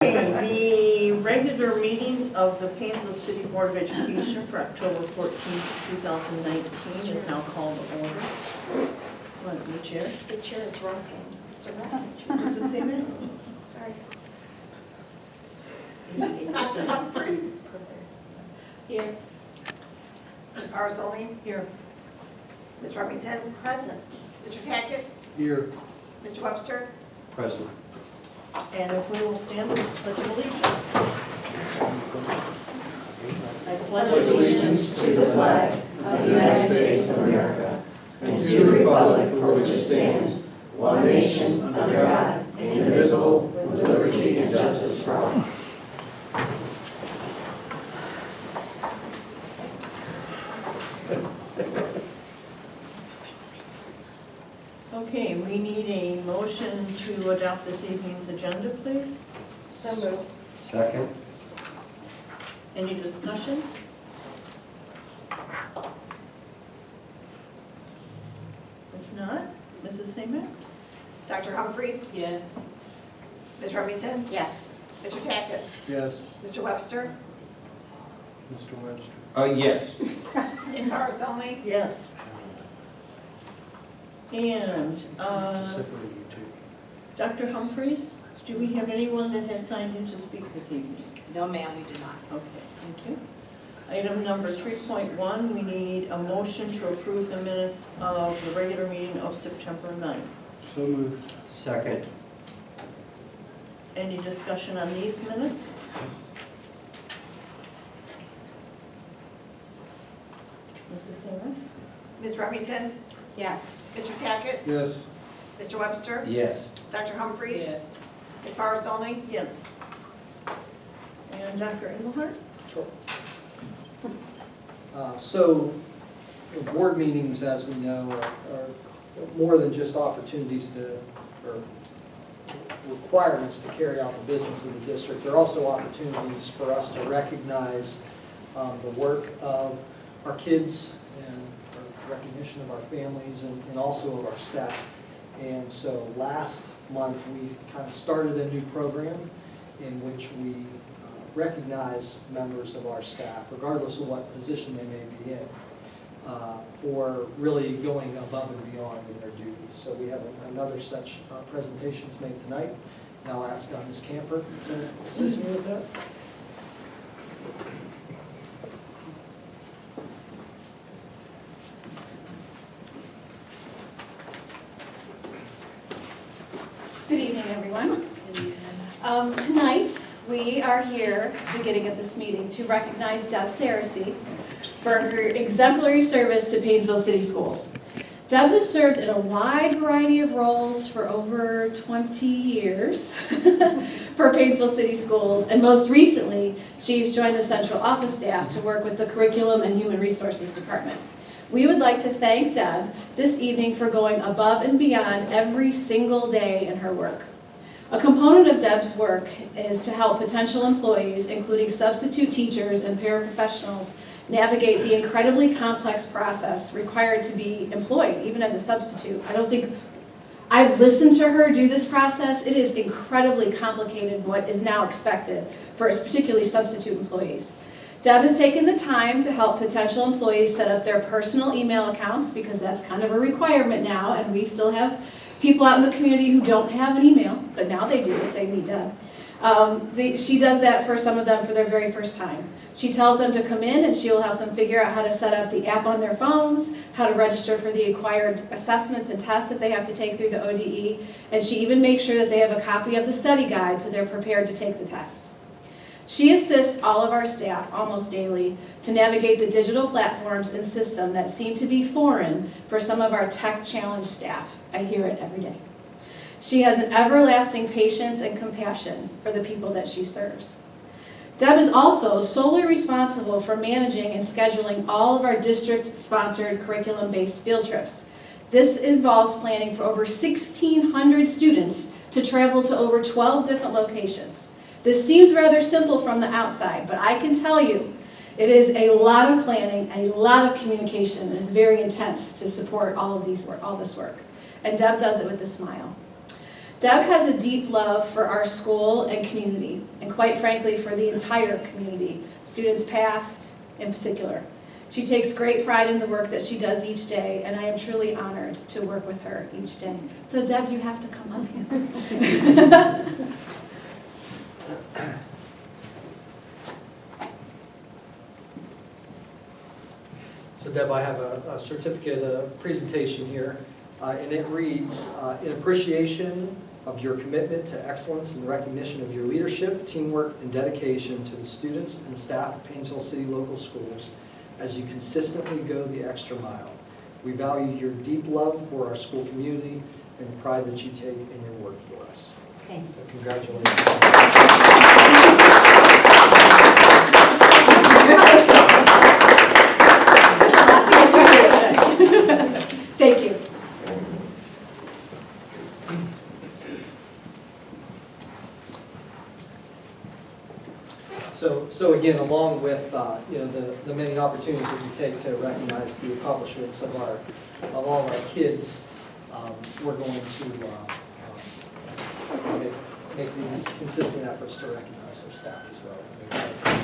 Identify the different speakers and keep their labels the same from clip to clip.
Speaker 1: Okay, the regular meeting of the Painesville City Board of Education for October 14th, 2019 is now called to order. What, the chair?
Speaker 2: The chair is rocking. It's a rocking.
Speaker 1: Is this it?
Speaker 2: Sorry.
Speaker 3: Dr. Humphries.
Speaker 2: Here.
Speaker 3: Ms. Barzoni.
Speaker 1: Here.
Speaker 3: Ms. Remington.
Speaker 2: Present.
Speaker 3: Mr. Tackett.
Speaker 4: Here.
Speaker 3: Mr. Webster.
Speaker 4: Present.
Speaker 1: And if we will stand with the Pledge of Allegiance. I pledge
Speaker 5: Allegiance to the flag of the United States of America and to the republic for which it stands, one nation, under God, indivisible, with liberty and justice for all.
Speaker 1: Okay, we need a motion to adopt this evening's agenda, please.
Speaker 2: So moved.
Speaker 4: Second.
Speaker 1: Any discussion? If not, Mrs. Seaman?
Speaker 3: Dr. Humphries.
Speaker 1: Yes.
Speaker 3: Ms. Remington.
Speaker 2: Yes.
Speaker 3: Mr. Tackett.
Speaker 4: Yes.
Speaker 3: Mr. Webster.
Speaker 4: Mr. Webster.
Speaker 6: Yes.
Speaker 3: Ms. Barzoni.
Speaker 1: Yes. And
Speaker 4: Separate you two.
Speaker 1: Dr. Humphries, do we have anyone that has signed in to speak this evening?
Speaker 2: No, ma'am, we do not.
Speaker 1: Okay, thank you. Item number 3.1, we need a motion to approve the minutes of the regular meeting of September 9th.
Speaker 4: So moved. Second.
Speaker 1: Any discussion on these minutes? Mrs. Seaman?
Speaker 3: Ms. Remington.
Speaker 2: Yes.
Speaker 3: Mr. Tackett.
Speaker 4: Yes.
Speaker 3: Mr. Webster.
Speaker 6: Yes.
Speaker 3: Dr. Humphries. Ms. Barzoni.
Speaker 1: Yes. And Dr. Engelhardt?
Speaker 7: Sure. So, board meetings, as we know, are more than just opportunities to, or requirements to carry out the business of the district. They're also opportunities for us to recognize the work of our kids and our recognition of our families and also of our staff. And so last month, we kind of started a new program in which we recognize members of our staff, regardless of what position they may be in, for really going above and beyond in their duties. So we have another such presentation to make tonight. And I'll ask Ms. Camper to assist me with that.
Speaker 8: Good evening, everyone. Tonight, we are here, beginning at this meeting, to recognize Deb Saracey for her exemplary service to Painesville City Schools. Deb has served in a wide variety of roles for over 20 years for Painesville City Schools, and most recently, she's joined the central office staff to work with the Curriculum and Human Resources Department. We would like to thank Deb this evening for going above and beyond every single day in her work. A component of Deb's work is to help potential employees, including substitute teachers and paraprofessionals, navigate the incredibly complex process required to be employed, even as a substitute. I've listened to her do this process. It is incredibly complicated what is now expected for particularly substitute employees. Deb has taken the time to help potential employees set up their personal email accounts, because that's kind of a requirement now, and we still have people out in the community who don't have an email, but now they do if they need Deb. She does that for some of them for their very first time. She tells them to come in and she will help them figure out how to set up the app on their phones, how to register for the acquired assessments and tests that they have to take through the ODE, and she even makes sure that they have a copy of the study guide so they're prepared to take the test. She assists all of our staff almost daily to navigate the digital platforms and system that seem to be foreign for some of our tech-challenged staff. I hear it every day. She has an everlasting patience and compassion for the people that she serves. Deb is also solely responsible for managing and scheduling all of our district-sponsored curriculum-based field trips. This involves planning for over 1,600 students to travel to over 12 different locations. This seems rather simple from the outside, but I can tell you it is a lot of planning, a lot of communication, and it's very intense to support all this work. And Deb does it with a smile. Deb has a deep love for our school and community, quite frankly, for the entire community, students past in particular. She takes great pride in the work that she does each day, and I am truly honored to work with her each day. So Deb, you have to come up here.
Speaker 7: So Deb, I have a certificate presentation here, and it reads, in appreciation of your commitment to excellence and recognition of your leadership, teamwork, and dedication to the students and staff of Painesville City Local Schools as you consistently go the extra mile. We value your deep love for our school community and the pride that you take in your work for us.
Speaker 5: Okay.
Speaker 7: So congratulations.
Speaker 8: Thank you.
Speaker 7: So again, along with the many opportunities that we take to recognize the accomplishments of all of our kids, we're going to make these consistent efforts to recognize our staff as well.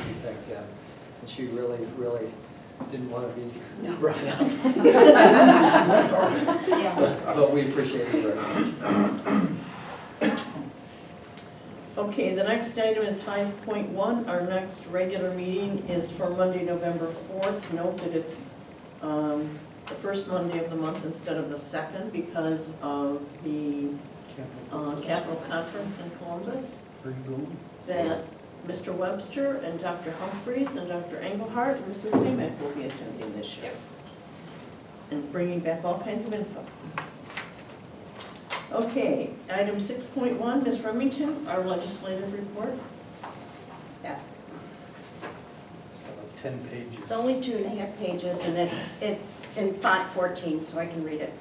Speaker 7: We thank Deb, and she really didn't want to be brought up, but we appreciate it very much.
Speaker 1: Okay, the next item is 5.1. Our next regular meeting is for Monday, November 4th. Note that it's the first Monday of the month instead of the second because of the Capital Conference in Columbus. That Mr. Webster and Dr. Humphreys and Dr. Engelhardt and Mrs. Samick will be attending this year. And bringing back all kinds of info. Okay, item 6.1, Ms. Remington, our legislative report.
Speaker 2: Yes.
Speaker 4: 10 pages.
Speaker 5: It's only 2.5 pages, and it's in font 14, so I can read it.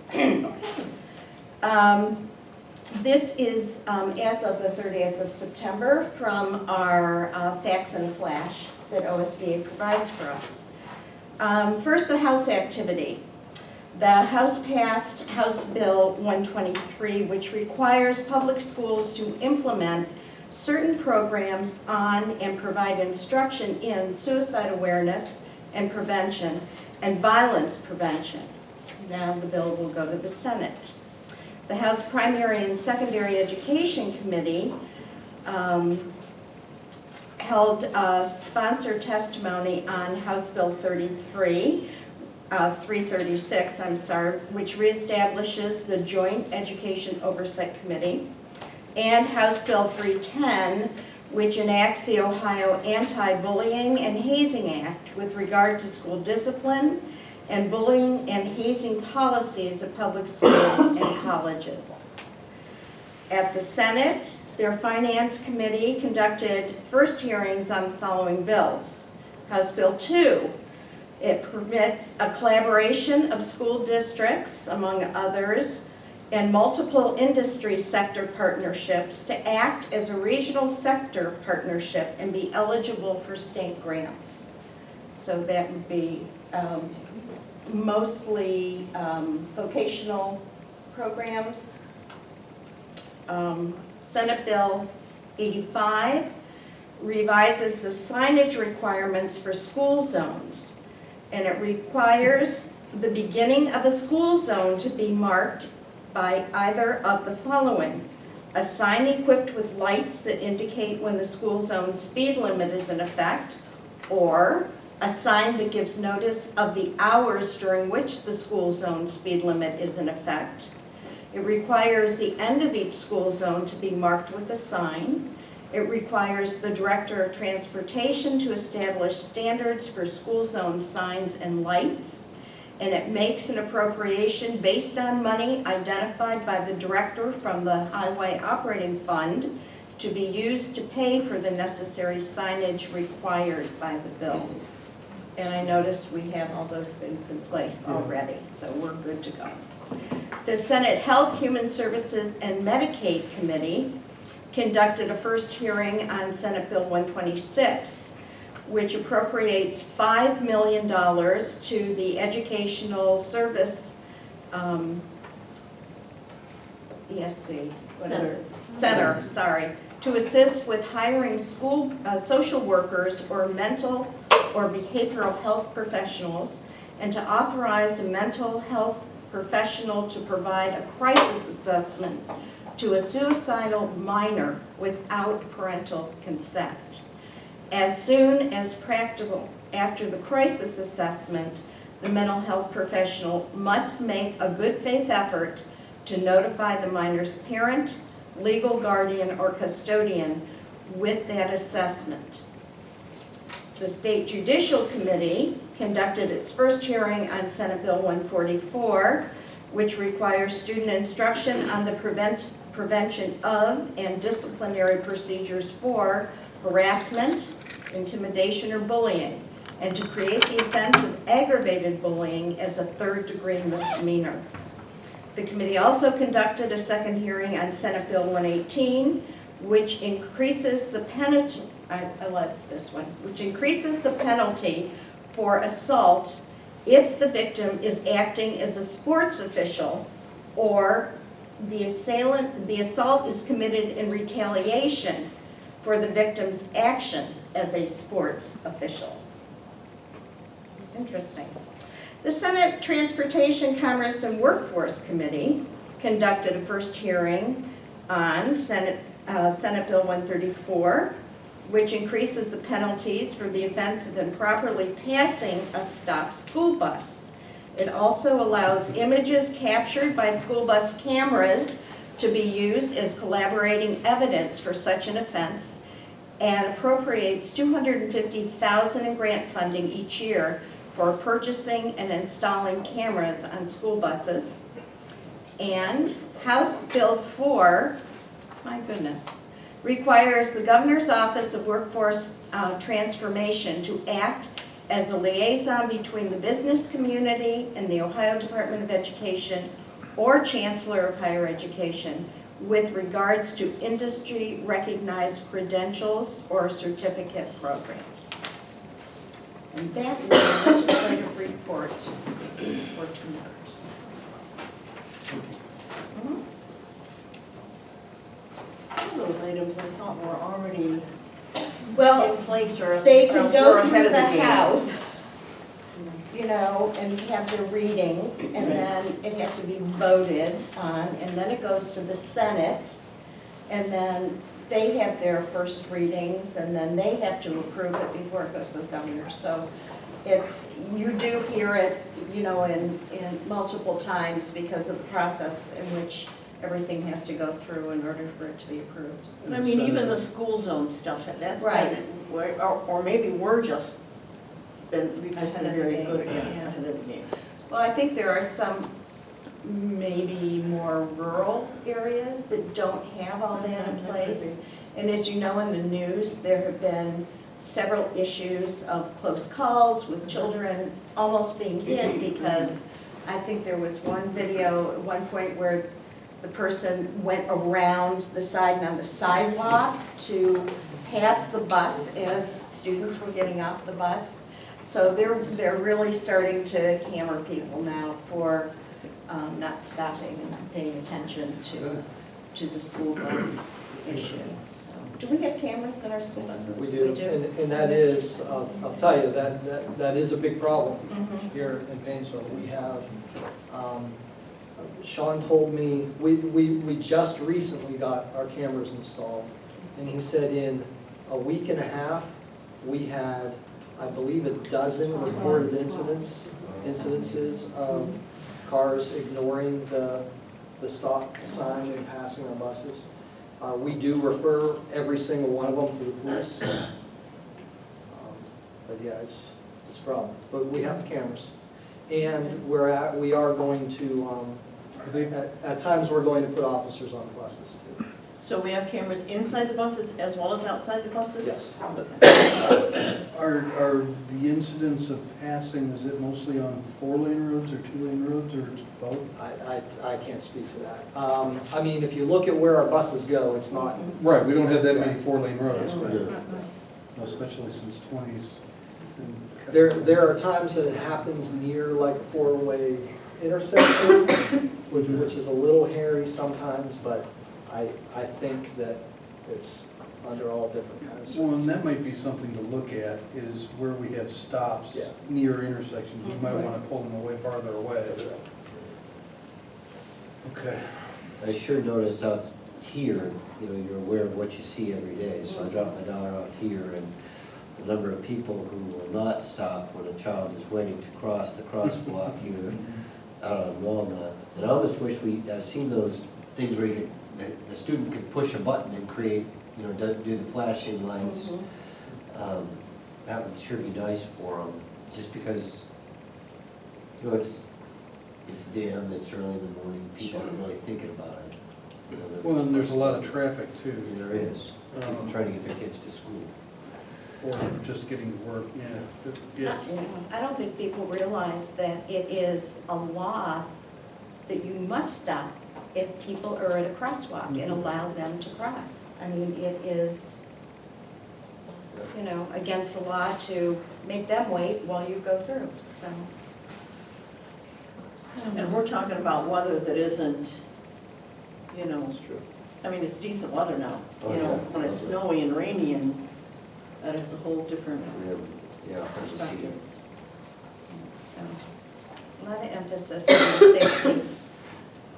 Speaker 5: This is as of the 30th of September from our fax and flash that OSBA provides for us. First, the House activity. The House passed House Bill 123, which requires public schools to implement certain programs on and provide instruction in suicide awareness and prevention and violence prevention. Now the bill will go to the Senate. The House Primary and Secondary Education Committee held a sponsored testimony on House Bill 336, which reestablishes the Joint Education Oversight Committee, and House Bill 310, which enacts the Ohio Anti-Bullying and Hazing Act with regard to school discipline and bullying and hazing policies at public schools and colleges. At the Senate, their Finance Committee conducted first hearings on the following bills. House Bill 2, it permits a collaboration of school districts, among others, and multiple industry sector partnerships to act as a regional sector partnership and be eligible for state grants. So that would be mostly vocational programs. Senate Bill 85 revises the signage requirements for school zones, and it requires the beginning of a school zone to be marked by either of the following: a sign equipped with lights that indicate when the school zone speed limit is in effect, or a sign that gives notice of the hours during which the school zone speed limit is in effect. It requires the end of each school zone to be marked with a sign. It requires the Director of Transportation to establish standards for school zone signs and lights. And it makes an appropriation based on money identified by the Director from the Highway Operating Fund to be used to pay for the necessary signage required by the bill. And I noticed we have all those things in place already, so we're good to go. The Senate Health, Human Services, and Medicaid Committee conducted a first hearing on Senate Bill 126, which appropriates $5 million to the Educational Service ESC, Center,
Speaker 2: to assist with hiring social workers or mental or behavioral health professionals, and to authorize a mental health professional to provide a crisis assessment to a suicidal minor without parental consent. As soon as practical after the crisis assessment, the mental health professional must make a good faith effort to notify the minor's parent, legal guardian, or custodian with that assessment. The State Judicial Committee conducted its first hearing on Senate Bill 144, which requires student instruction on the prevention of and disciplinary procedures for harassment, intimidation, or bullying, and to create the offense of aggravated bullying as a third-degree misdemeanor. The committee also conducted a second hearing on Senate Bill 118, which increases the penalty, I like this one, which increases the penalty for assault if the victim is acting as a sports official or the assault is committed in retaliation for the victim's action as a sports official. Interesting. The Senate Transportation, Commerce, and Workforce Committee conducted a first hearing on Senate Bill 134, which increases the penalties for the offense of improperly passing a stopped school bus. It also allows images captured by school bus cameras to be used as collaborating evidence for such an offense, and appropriates $250,000 in grant funding each year for purchasing and installing cameras on school buses. And House Bill 4, my goodness, requires the Governor's Office of Workforce Transformation to act as a liaison between the business community and the Ohio Department of Education or Chancellor of Higher Education with regards to industry-recognized credentials or certificate programs. And that is the legislative report for tonight. Mhm.
Speaker 1: Some of those items I thought were already
Speaker 2: Well,
Speaker 1: in place or
Speaker 2: they
Speaker 1: or
Speaker 2: could
Speaker 1: we're
Speaker 2: go
Speaker 1: ahead
Speaker 2: through
Speaker 1: of
Speaker 2: the
Speaker 1: game.
Speaker 2: House, you know, and have their readings, and then it has to be voted on, and then it goes to the Senate, and then they have their first readings, and then they have to approve it before it goes to the governor. So it's, you do hear it, you know, in multiple times because of the process in which everything has to go through in order for it to be approved.
Speaker 1: I mean, even the school zone stuff, that's
Speaker 2: Right.
Speaker 1: been, or maybe we've just been
Speaker 2: Ahead of the
Speaker 1: very
Speaker 2: game,
Speaker 1: good at
Speaker 2: yeah.
Speaker 1: ahead of the game.
Speaker 2: Well, I think there are some maybe more rural areas that don't have all that in place. And as you know, in the news, there have been several issues of close calls with children almost being hit, because I think there was one video at one point where the person went around the side and on the sidewalk to pass the bus as students were getting off the bus. So they're really starting to hammer people now for not stopping and not paying attention to the school bus issue. So, do we have cameras in our school buses?
Speaker 7: We do, and that is, I'll tell you, that is a big problem
Speaker 2: Mhm.
Speaker 7: here in Painesville. We have, Sean told me, we just recently got our cameras installed, and he said in a week and a half, we had, I believe, a dozen reported incidences of cars ignoring the stop sign and passing our buses. We do refer every single one of them to the police. But yeah, it's a problem. But we have the cameras. And we are going to, at times, we're going to put officers on the buses too.
Speaker 1: So we have cameras inside the buses as well as outside the buses?
Speaker 7: Yes.
Speaker 4: Are the incidents of passing, is it mostly on 4-lane roads or 2-lane roads, or it's both?
Speaker 7: I can't speak to that. I mean, if you look at where our buses go, it's not.
Speaker 4: Right, we don't have that many 4-lane roads,
Speaker 1: Yeah.
Speaker 4: but especially since 20s.
Speaker 7: There are times that it happens near like a 4-way intersection, which is a little hairy sometimes, but I think that it's under all different kinds of
Speaker 4: Well, and
Speaker 7: circumstances.
Speaker 4: that might be something to look at, is where we have stops
Speaker 7: Yeah.
Speaker 4: near intersections. You might want to pull them away farther away.
Speaker 7: That's right.
Speaker 4: Okay.
Speaker 5: I sure notice out here, you know, you're aware of what you see every day. So I drop my daughter off here, and the number of people who will not stop when a child is waiting to cross the crosswalk here out on Walnut. And I almost wish I've seen those things where you could, the student could push a button and create, you know, do the flashing lights. That would sure be nice for them, just because, you know, it's dim, it's early in the morning, people aren't really thinking about it. You know,
Speaker 4: Well, and there's a lot of traffic too,
Speaker 5: There is, people trying to get their kids to school.
Speaker 4: or just getting to work, yeah. Yeah.
Speaker 2: I don't think people realize that it is a law that you must stop if people are at a crosswalk and allow them to cross. I mean, it is, you know, against the law to make them wait while you go through, so.
Speaker 1: And we're talking about weather that isn't, you know,
Speaker 7: That's true.
Speaker 1: I mean, it's decent weather now.
Speaker 5: Oh,
Speaker 1: You know,
Speaker 5: yeah.
Speaker 1: when it's snowy and rainy and that it's a whole different
Speaker 5: Yeah, there's a
Speaker 1: perspective.
Speaker 5: seating.
Speaker 2: So, a lot of emphasis on the safety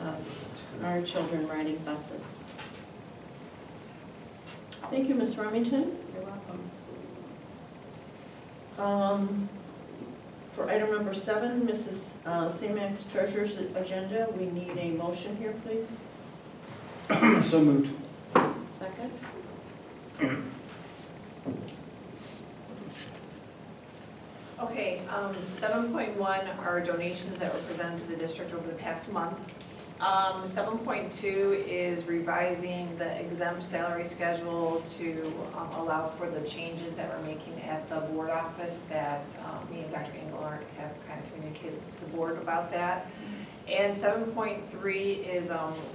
Speaker 2: of our children riding buses.
Speaker 1: Thank you, Ms. Remington.
Speaker 2: You're welcome.
Speaker 1: For item number 7, Mrs. Samek's Treasurer's agenda, we need a motion here, please.
Speaker 4: So moved.
Speaker 2: Second?
Speaker 3: Okay, 7.1 are donations that were presented to the district over the past month. 7.2 is revising the exempt salary schedule to allow for the changes that we're making at the board office that me and Dr. Engelhardt have kind of communicated to the board about that. And 7.3 is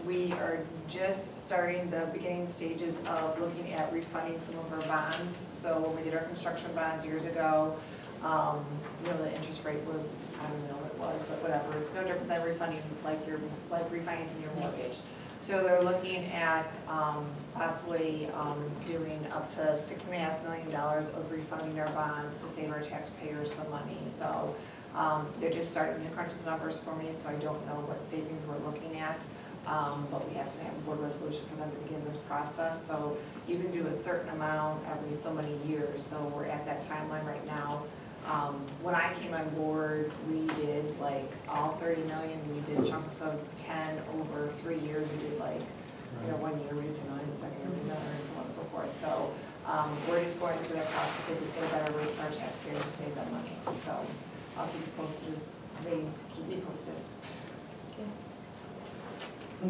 Speaker 3: we are just starting the beginning stages of looking at refunding some of our bonds. So when we did our construction bonds years ago, you know, the interest rate was, I don't know what it was, but whatever. It's no different than refunding, like refinancing your mortgage. So they're looking at possibly doing up to $6.5 million of refunding our bonds to save our taxpayers some money. So they're just starting to crunch the numbers for me, so I don't know what savings we're looking at. But we have to have a board resolution for them to begin this process. So you can do a certain amount every so many years. So we're at that timeline right now. When I came on board, we did like all 30 million. We did chunks of 10 over 3 years. We did like, you know, 1 year we did 9, and second year we did 9, and so on and so forth. So we're just going through that process to get a better rate for our taxpayers to save that money. So I'll keep you posted as they keep me posted.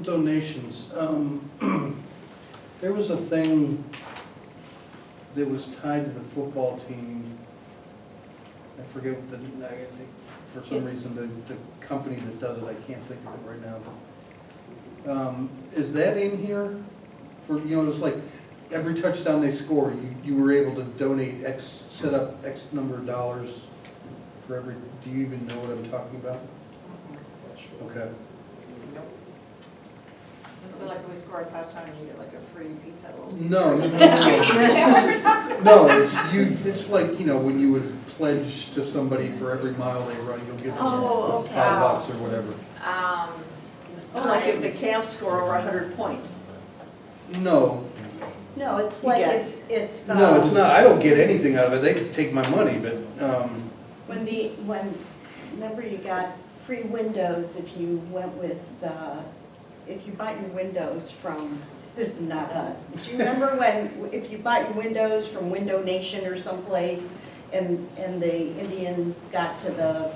Speaker 4: Donations. There was a thing that was tied to the football team. I forget what for some reason, the company that does it, I can't think of it right now. Is that in here? For, you know, it's like every touchdown they score, you were able to donate set up X number of dollars for every, do you even know what I'm talking about? Okay.
Speaker 3: So like if we score a touchdown, you get like a free pizza.
Speaker 4: No, no,
Speaker 3: Is that what you're talking about?
Speaker 4: no, it's like, you know, when you would pledge to somebody for every mile they run, you'll get
Speaker 1: Oh, okay.
Speaker 4: $5 or whatever.
Speaker 1: Oh, like if the Cavs score over 100 points.
Speaker 4: No,
Speaker 2: No, it's
Speaker 1: You
Speaker 2: like
Speaker 1: get-
Speaker 2: if.
Speaker 4: no, it's not, I don't get anything out of it, they can take my money, but,
Speaker 2: Remember you got free windows if you went with, if you bought your windows from, this is not us, but you remember if you bought your windows from Window Nation or someplace, and the Indians got to the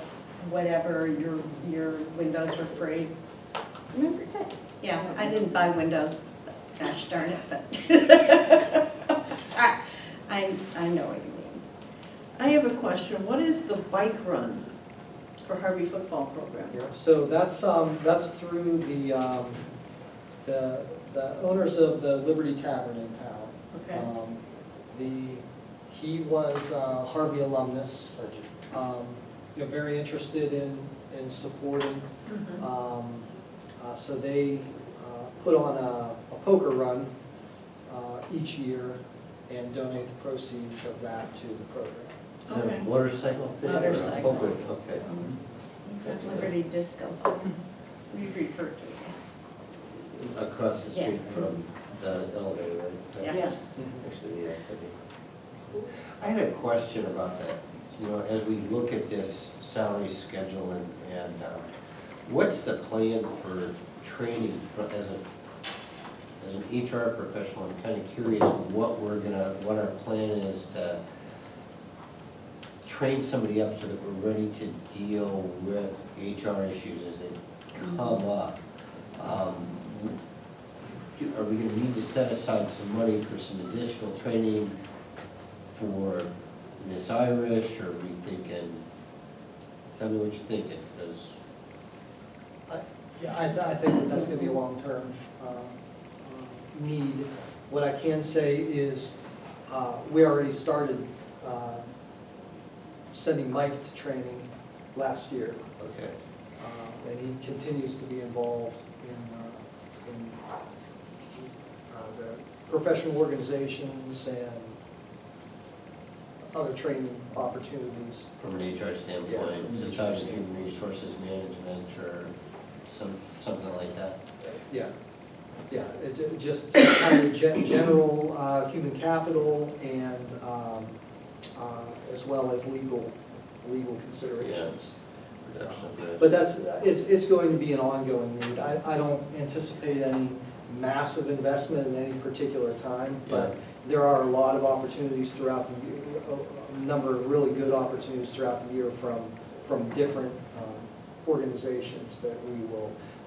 Speaker 2: whatever, your windows were free? Remember that? Yeah, I didn't buy windows, gosh darn it, but I know what you mean.
Speaker 1: I have a question. What is the bike run for Harvey football program?
Speaker 7: Yeah, so that's through the owners of the Liberty Tavern in town.
Speaker 1: Okay.
Speaker 7: He was Harvey alumnus, you know, very interested in supporting. So they put on a poker run each year, and donate the proceeds of that to the program.
Speaker 5: Is that
Speaker 1: Okay.
Speaker 5: a motorcycle thing? or a
Speaker 1: Motorcycle.
Speaker 5: puppet? Okay.
Speaker 2: Liberty Disco, we refer to it.
Speaker 5: Across the street
Speaker 2: Yeah.
Speaker 5: from the elevator, right?
Speaker 2: Yeah.
Speaker 1: Yes.
Speaker 5: Actually, yeah. I had a question about that. You know, as we look at this salary schedule and what's the plan for training as an HR professional? I'm kind of curious what what our plan is to train somebody up so that we're ready to deal with HR issues as they come up. Are we gonna need to set aside some money for some additional training for Miss Irish, or are we thinking, tell me what you're thinking, because,
Speaker 7: Yeah, I think that that's going to be a long-term need. What I can say is, we already started sending Mike to training last year,
Speaker 5: okay,
Speaker 7: and he continues to be involved in the professional organizations and other training opportunities.
Speaker 5: from an HR
Speaker 7: Yeah,
Speaker 5: standpoint,
Speaker 7: from an
Speaker 5: just
Speaker 7: HR
Speaker 5: how
Speaker 7: standpoint.
Speaker 5: human resources management or something like that?
Speaker 7: Yeah, yeah, just kind of general human capital and as well as legal considerations.
Speaker 5: Reduction of risk.
Speaker 7: But it's going to be an ongoing need. I don't anticipate any massive investment in any particular time, but there are a lot of opportunities throughout the year, a number of really good opportunities throughout the year from different organizations that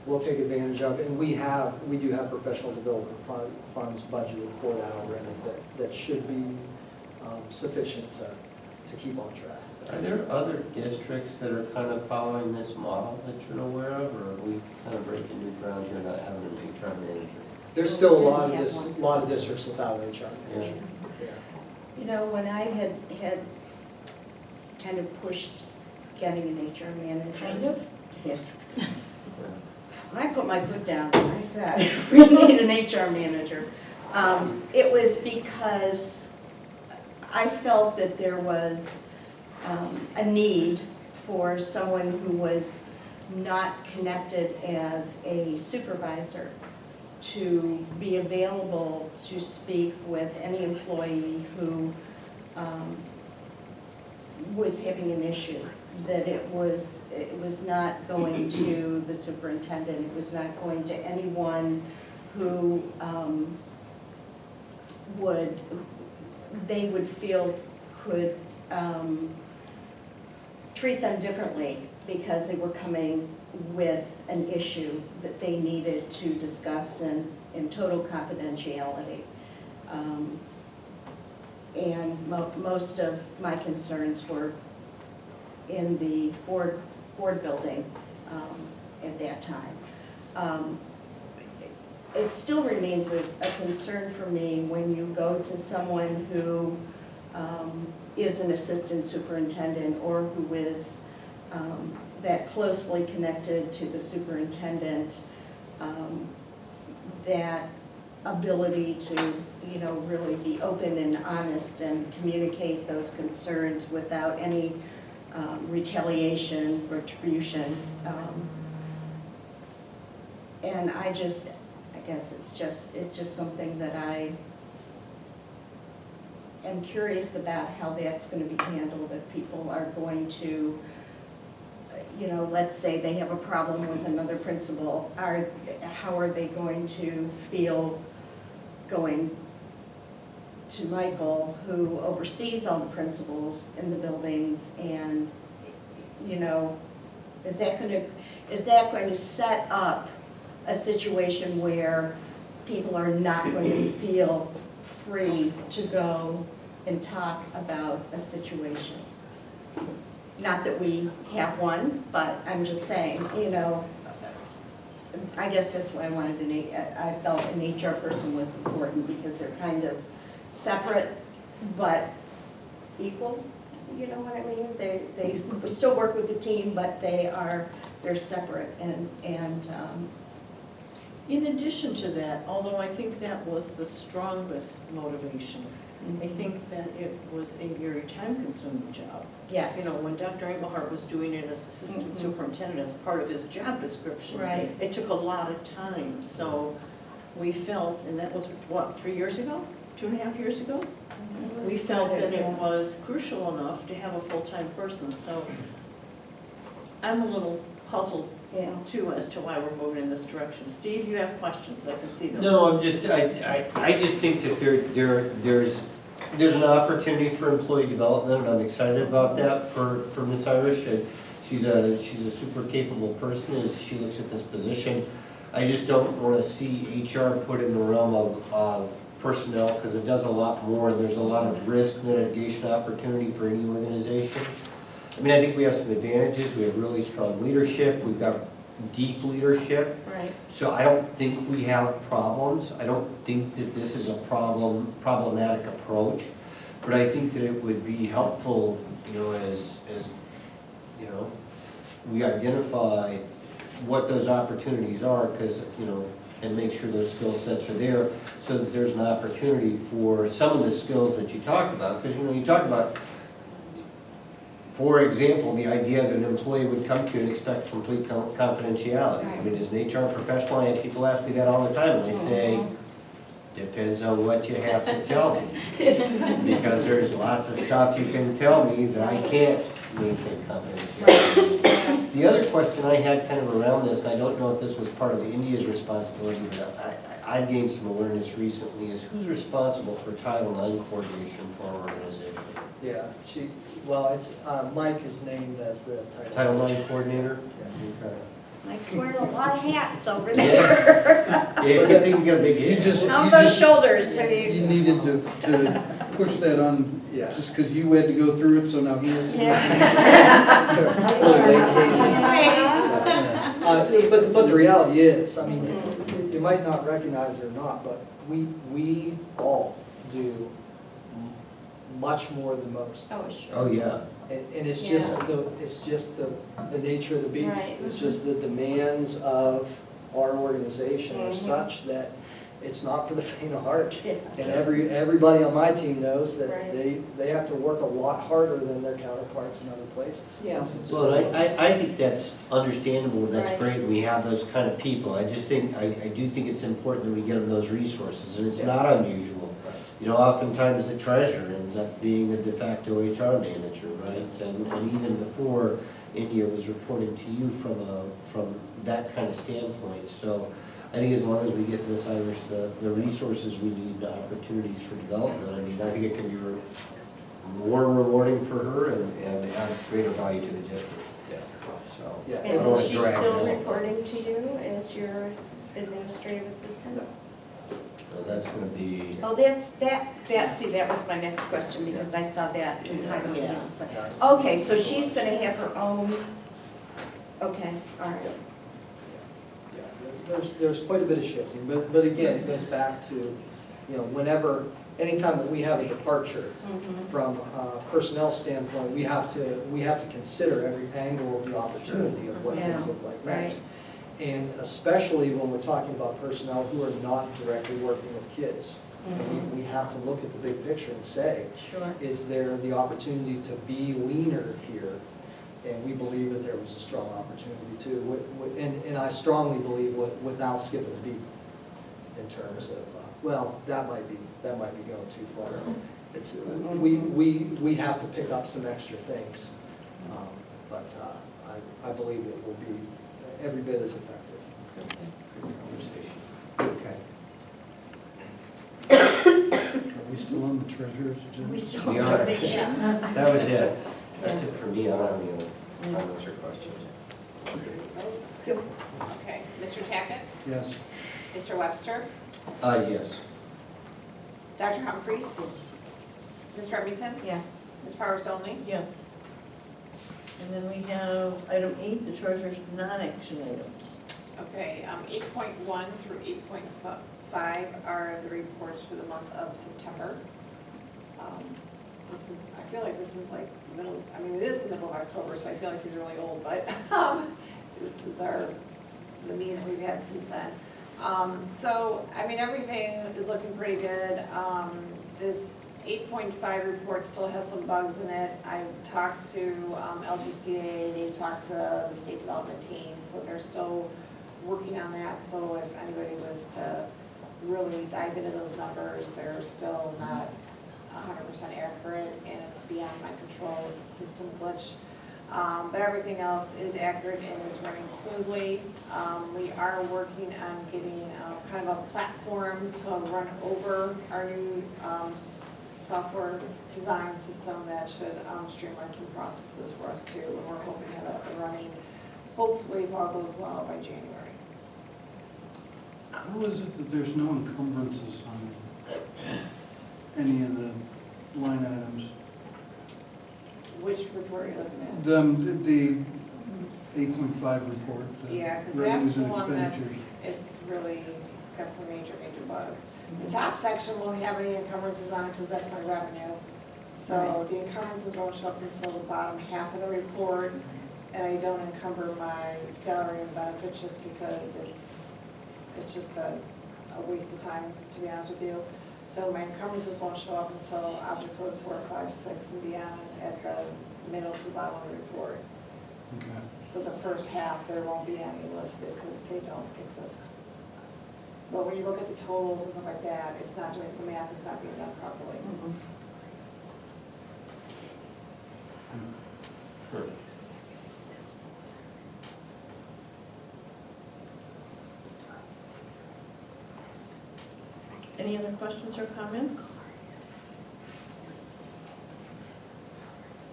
Speaker 7: we'll take advantage of. And we do have professional development funds budgeted for that already that should be sufficient to keep on track.
Speaker 5: Are there other districts that are kind of following this model that you're aware of, or are we kind of breaking new ground here, not having an HR manager?
Speaker 7: There's still a
Speaker 2: Yeah, one.
Speaker 7: lot of districts without an HR manager. Yeah.
Speaker 2: You know, when I had kind of pushed getting an HR manager.
Speaker 1: Kind of?
Speaker 2: Yeah. When I put my foot down and I said, we need an HR manager, it was because I felt that there was a need for someone who was not connected as a supervisor to be available to speak with any employee who was having an issue, that it was not going to the superintendent, it was not going to anyone who they would feel could treat them differently because they were coming with an issue that they needed to discuss in total confidentiality. And most of my concerns were in the board building at that time. It still remains a concern for me when you go to someone who is an assistant superintendent or who is that closely connected to the superintendent, that ability to, really be open and honest and communicate those concerns without any retaliation, retribution. And I guess it's just something that I am curious about how that's going to be handled if people are going to, let's say they have a problem with another principal, how are they going to feel going to Michael, who oversees all the principals in the buildings, and, is that going to set up a situation where people are not going to feel free to go and talk about a situation? Not that we have one, but I'm just saying, I guess that's why I felt an HR person was important, because they're kind of separate but equal, you know what I mean? They still work with the team, but they're separate, and
Speaker 1: In addition to that, although I think that was the strongest motivation, I think that it was a very time-consuming job.
Speaker 2: Yes.
Speaker 1: You know, when Dr. Engelhardt was doing it as assistant
Speaker 2: Mhm.
Speaker 1: superintendent as part of his job description,
Speaker 2: Right.
Speaker 1: it took a lot of time. So we felt, and that was, what, 3 years ago? 2.5 years ago? We felt that it was crucial enough to have a full-time person. So I'm a little puzzled
Speaker 2: Yeah.
Speaker 1: too as to why we're moving in this direction. Steve, you have questions, I can see them.
Speaker 5: No, I just think that there's an opportunity for employee development, and I'm excited about that for Ms. Irish. She's a super capable person as she looks at this position. I just don't want to see HR put in the realm of personnel, because it does a lot more. There's a lot of risk mitigation opportunity for any organization. I mean, I think we have some advantages. We have really strong leadership. We've got deep leadership.
Speaker 2: Right.
Speaker 5: So I don't think we have problems. I don't think that this is a problematic approach. But I think that it would be helpful, you know, as you know, we identify what those opportunities are, because, you know, and make sure those skill sets are there, so that there's an opportunity for some of the skills that you talked about. Because, you know, you talk about, for example, the idea that an employee would come to and expect complete confidentiality. I mean, as an HR professional, I have people ask me that all the time, and I say, depends on what you have to tell me. Because there's lots of stuff you can tell me that I can't maintain confidentiality. The other question I had kind of around this, and I don't know if this was part of India's responsibility, but I've gained some awareness recently, is who's responsible for Title IX coordination for our organization?
Speaker 7: Yeah, it's, Mike is named as the
Speaker 5: Title IX coordinator? Okay.
Speaker 2: Mike's wearing a lot of hats over
Speaker 5: Yeah.
Speaker 2: there.
Speaker 5: Yeah, good thing you got a big
Speaker 4: You
Speaker 5: head.
Speaker 4: just,
Speaker 2: How
Speaker 4: you
Speaker 2: those
Speaker 4: just,
Speaker 2: shoulders are
Speaker 4: you
Speaker 2: you?
Speaker 4: needed to push that on,
Speaker 7: Yeah.
Speaker 4: just because you had to go through it, so now he has to.
Speaker 7: But the reality is, I mean, you might not recognize it or not, but we all do much more than most.
Speaker 2: Oh, sure.
Speaker 5: Oh, yeah.
Speaker 7: And it's just the nature of the beast.
Speaker 2: Right.
Speaker 7: It's just the demands of our organization are
Speaker 2: Mhm.
Speaker 7: such that it's not for the faint of heart.
Speaker 2: Yeah.
Speaker 7: And everybody on my team knows that
Speaker 2: Right.
Speaker 7: they have to work a lot harder than their counterparts in other places.
Speaker 1: Yeah.
Speaker 7: It's
Speaker 5: Well,
Speaker 7: just-
Speaker 5: I think that's understandable, and that's
Speaker 2: Right.
Speaker 5: great, we have those kind of people. I just think, I do think it's important that we get them those resources, and it's
Speaker 7: Yeah.
Speaker 5: not unusual. You know, oftentimes the treasurer ends up being the de facto HR manager, right? And even before India was reporting to you from that kind of standpoint. So I think as long as we get Ms. Irish the resources we need, the opportunities for development, I mean, I think it can be more rewarding for her and add greater value to the district.
Speaker 7: Yeah.
Speaker 5: So,
Speaker 7: Yeah.
Speaker 5: I don't
Speaker 2: And
Speaker 5: wanna
Speaker 2: she's
Speaker 5: drag
Speaker 2: still
Speaker 5: it out.
Speaker 2: reporting to you as your administrative assistant?
Speaker 5: so that's gonna be,
Speaker 2: Oh, see, that was my next question, because I saw that in Title IX.
Speaker 7: Yeah.
Speaker 2: Okay, so she's gonna have her own, okay, all right.
Speaker 7: Yeah, there's quite a bit of shifting, but again, it goes back to, you know, anytime that we have a departure
Speaker 2: Mhm.
Speaker 7: from a personnel standpoint, we have to consider every angle of the opportunity of what things
Speaker 2: Yeah,
Speaker 7: look like next.
Speaker 2: right.
Speaker 7: And especially when we're talking about personnel who are not directly working with kids.
Speaker 2: Mhm.
Speaker 7: We have to look at the big picture and say,
Speaker 2: Sure.
Speaker 7: is there the opportunity to be leaner here? And we believe that there was a strong opportunity too. And I strongly believe without skipping a beat in terms of, well, that might be going too far. It's, we have to pick up some extra things. But I believe it will be every bit as effective.
Speaker 5: okay.
Speaker 4: Are we still on the treasurer's agenda?
Speaker 2: We still
Speaker 5: We
Speaker 2: have
Speaker 5: are.
Speaker 2: donations.
Speaker 5: That was it. That's it for me. I don't have any other comments or questions.
Speaker 3: Okay, Mr. Tackett,
Speaker 4: Yes.
Speaker 3: Mr. Webster,
Speaker 5: Yes.
Speaker 3: Dr. Humphries, Ms. Remington,
Speaker 2: Yes.
Speaker 3: Ms. Powers Only,
Speaker 1: Yes. And then we have item 8, the treasurer's non-action items.
Speaker 3: Okay, 8.1 through 8.5 are the reports for the month of September. I feel like this is like the middle, I mean, it is the middle of October, so I feel like these are really old, but this is the meeting that we've had since then. So, I mean, everything is looking pretty good. This 8.5 report still has some bugs in it. I've talked to LGCA, they've talked to the state development team, so they're still working on that. So if anybody was to really dive into those numbers, they're still not 100% accurate, and it's beyond my control. It's a system glitch. But everything else is accurate and is running smoothly. We are working on getting kind of a platform to run over our new software design system that should streamline some processes for us too. And we're hoping to have that up and running, hopefully if all goes well, by January.
Speaker 4: How is it that there's no encumbrances on any of the line items?
Speaker 3: Which report are you looking at?
Speaker 4: The 8.5 report, the
Speaker 3: Yeah, because that's
Speaker 4: revenues
Speaker 3: the
Speaker 4: and
Speaker 3: one that's,
Speaker 4: expenditures.
Speaker 3: it's really got some major bugs. The top section won't have any encumbrances on it because that's my revenue. So the encumbrances won't show up until the bottom half of the report, and I don't encumber my salary and benefits just because it's just a waste of time, to be honest with you. So my encumbrances won't show up until object code 4, 5, 6 and beyond at the middle to the bottom of the report.
Speaker 4: Okay.
Speaker 3: So the first half, there won't be any listed because they don't exist. But when you look at the totals and stuff like that, it's not doing, the math is not being done properly.
Speaker 1: Any other questions or comments?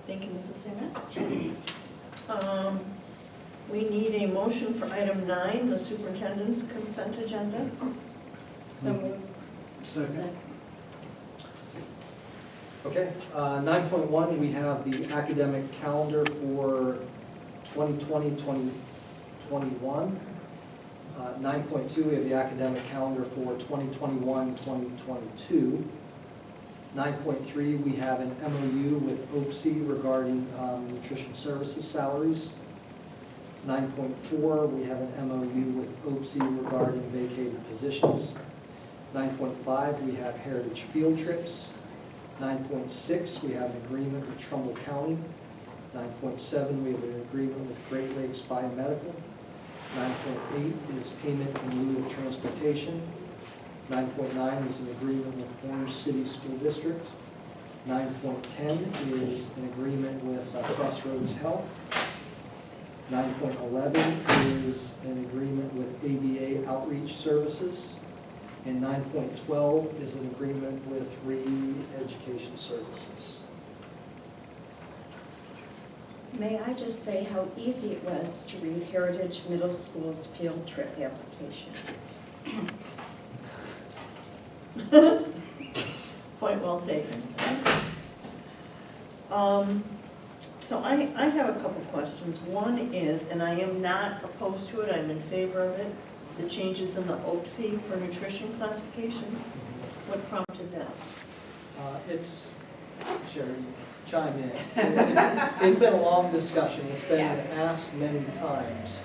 Speaker 1: Thank you, Mrs. Samet. We need a motion for item 9, the superintendent's consent agenda.
Speaker 2: So moved.
Speaker 4: Second.
Speaker 7: Okay, 9.1, we have the academic calendar for 2020-2021. 9.2, we have the academic calendar for 2021-2022. 9.3, we have an MOU with OPSI regarding nutrition services salaries. 9.4, we have an MOU with OPSI regarding vacated positions. 9.5, we have heritage field trips. 9.6, we have an agreement with Trumbull County. 9.7, we have an agreement with Great Lakes Biomedical. 9.8 is payment in lieu of transportation. 9.9 is an agreement with Orange City School District. 9.10 is an agreement with Crossroads Health. 9.11 is an agreement with ABA Outreach Services. And 9.12 is an agreement with Re-Education Services.
Speaker 2: May I just say how easy it was to read Heritage Middle School's field trip application?
Speaker 1: Point well taken. So I have a couple questions. One is, and I am not opposed to it, I'm in favor of it, the changes in the OPSI for nutrition classifications. What prompted that?
Speaker 7: It's, Sherry, chime in. It's been a long discussion. It's been
Speaker 3: Yes.
Speaker 7: asked many times.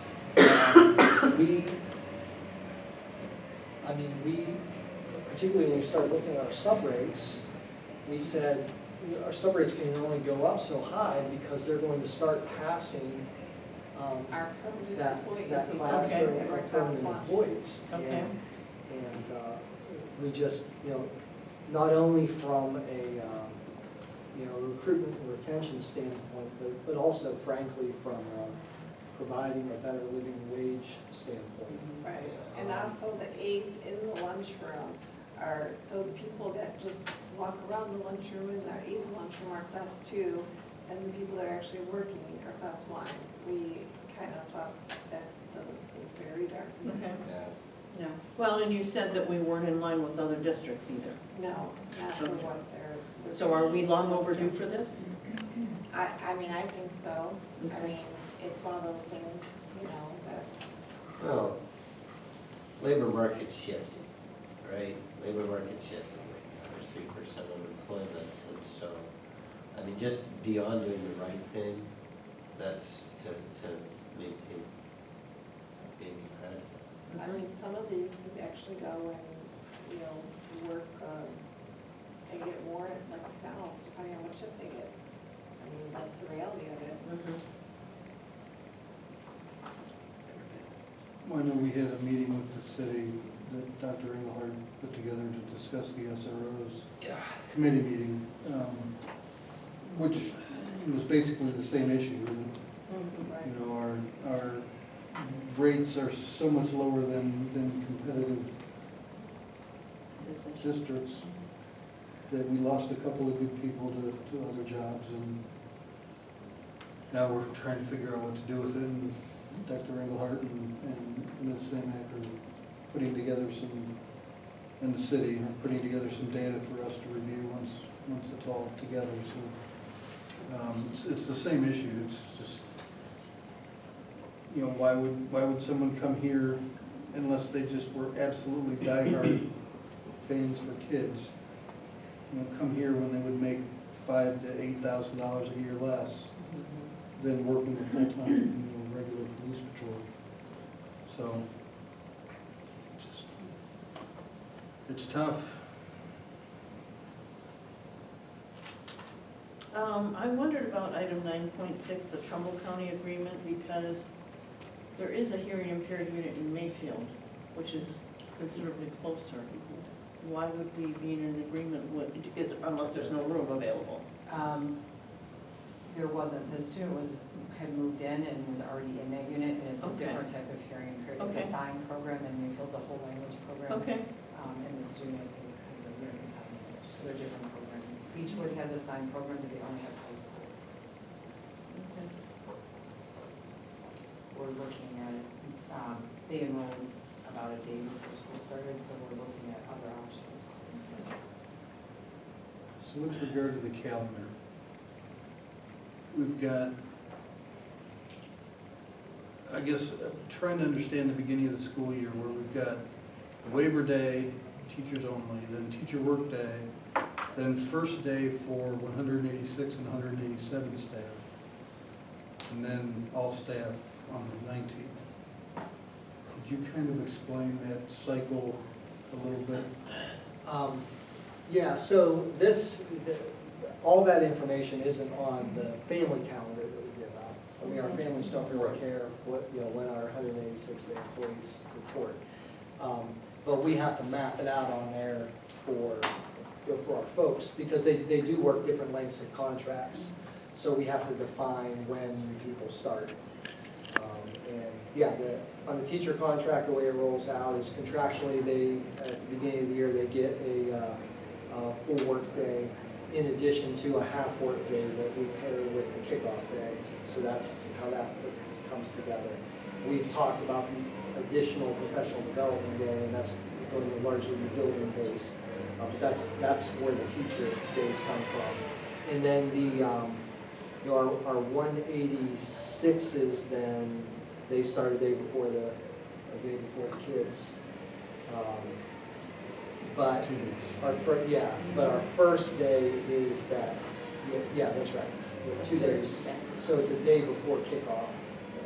Speaker 7: We, particularly when we started looking at our sub-rates, we said our sub-rates can only go up so high because they're going to start passing
Speaker 3: Our permanent
Speaker 7: that
Speaker 3: employees.
Speaker 7: class
Speaker 1: Okay.
Speaker 7: of
Speaker 3: Every class
Speaker 7: permanent
Speaker 3: one.
Speaker 7: employees.
Speaker 1: Okay.
Speaker 7: And we just, not only from a, recruitment and retention standpoint, but also frankly from providing a better living wage standpoint.
Speaker 3: Right, and also the aides in the lunchroom are, so the people that just walk around the lunchroom in our aides lunchroom are class 2, and the people that are actually working are class 1. We kind of thought that doesn't seem fair either.
Speaker 1: Okay.
Speaker 2: No.
Speaker 1: Well, and you said that we weren't in line with other districts either.
Speaker 3: No, not for what they're.
Speaker 1: So are we long overdue for this?
Speaker 3: I think so. I
Speaker 1: Okay.
Speaker 3: mean, it's one of those things, that.
Speaker 5: Well, labor market's shifting, right? Labor market's shifting right now. There's 3% unemployment, and so, just beyond doing the right thing, that's to maintain being competitive.
Speaker 3: Some of these could actually go and, work
Speaker 6: they get more at like McDonald's, depending on what shift they get. I mean, that's the reality of it.
Speaker 1: Mhm.
Speaker 4: Well, I know we had a meeting with the city that Dr. Engelhardt put together to discuss the SROs. Committee meeting, which was basically the same issue.
Speaker 1: Mhm.
Speaker 4: You know, our rates are so much lower than competitive districts that we lost a couple of good people to other jobs, and now we're trying to figure out what to do with it. And Dr. Engelhardt and Ms. Samak are putting together some, and the city are putting together some data for us to review once it's all together. So it's the same issue. It's just, you know, why would someone come here unless they just were absolutely diehard fans for kids? You know, come here when they would make $5,000 to $8,000 a year less than working a full-time, regular police patrol. So, it's tough.
Speaker 1: I wondered about item 9.6, the Trumbull County agreement, because there is a hearing impaired unit in Mayfield, which is considerably closer. Why would we be in an agreement with, unless there's no room available?
Speaker 9: There wasn't, the student had moved in and was already in that unit, and it's a
Speaker 1: Okay.
Speaker 9: different type of hearing impaired. It's
Speaker 1: Okay.
Speaker 9: a sign program, and Mayfield's a whole language program.
Speaker 1: Okay,
Speaker 9: And the student has a American Sign Language, so they're different programs. Beechwood has a sign program, but they only have high school.
Speaker 1: okay.
Speaker 9: We're looking at, they enrolled about a day before school started, so we're looking at other options.
Speaker 4: So with regard to the calendar, we've got, I guess, trying to understand the beginning of the school year where we've got the waiver day, teachers only, then teacher work day, then first day for 186 and 187 staff, and then all staff on the 19th. Could you kind of explain that cycle a little bit?
Speaker 7: Yeah, so all that information isn't on the family calendar that we give out. I mean, our families don't really care when our 186-day employees report. But we have to map it out on there for our folks, because they do work different lengths of contracts. So we have to define when people start. And yeah, on the teacher contract, the way it rolls out is contractually, at the beginning of the year, they get a full work day in addition to a half work day that we pair with the kickoff day. So that's how that comes together. We've talked about the additional professional development day, and that's going to largely be building based. But that's where the teacher days come from. And then our 186s, then they start a day before the kids. But our first day is that, yeah, that's right. It's 2 days. So it's a day before kickoff,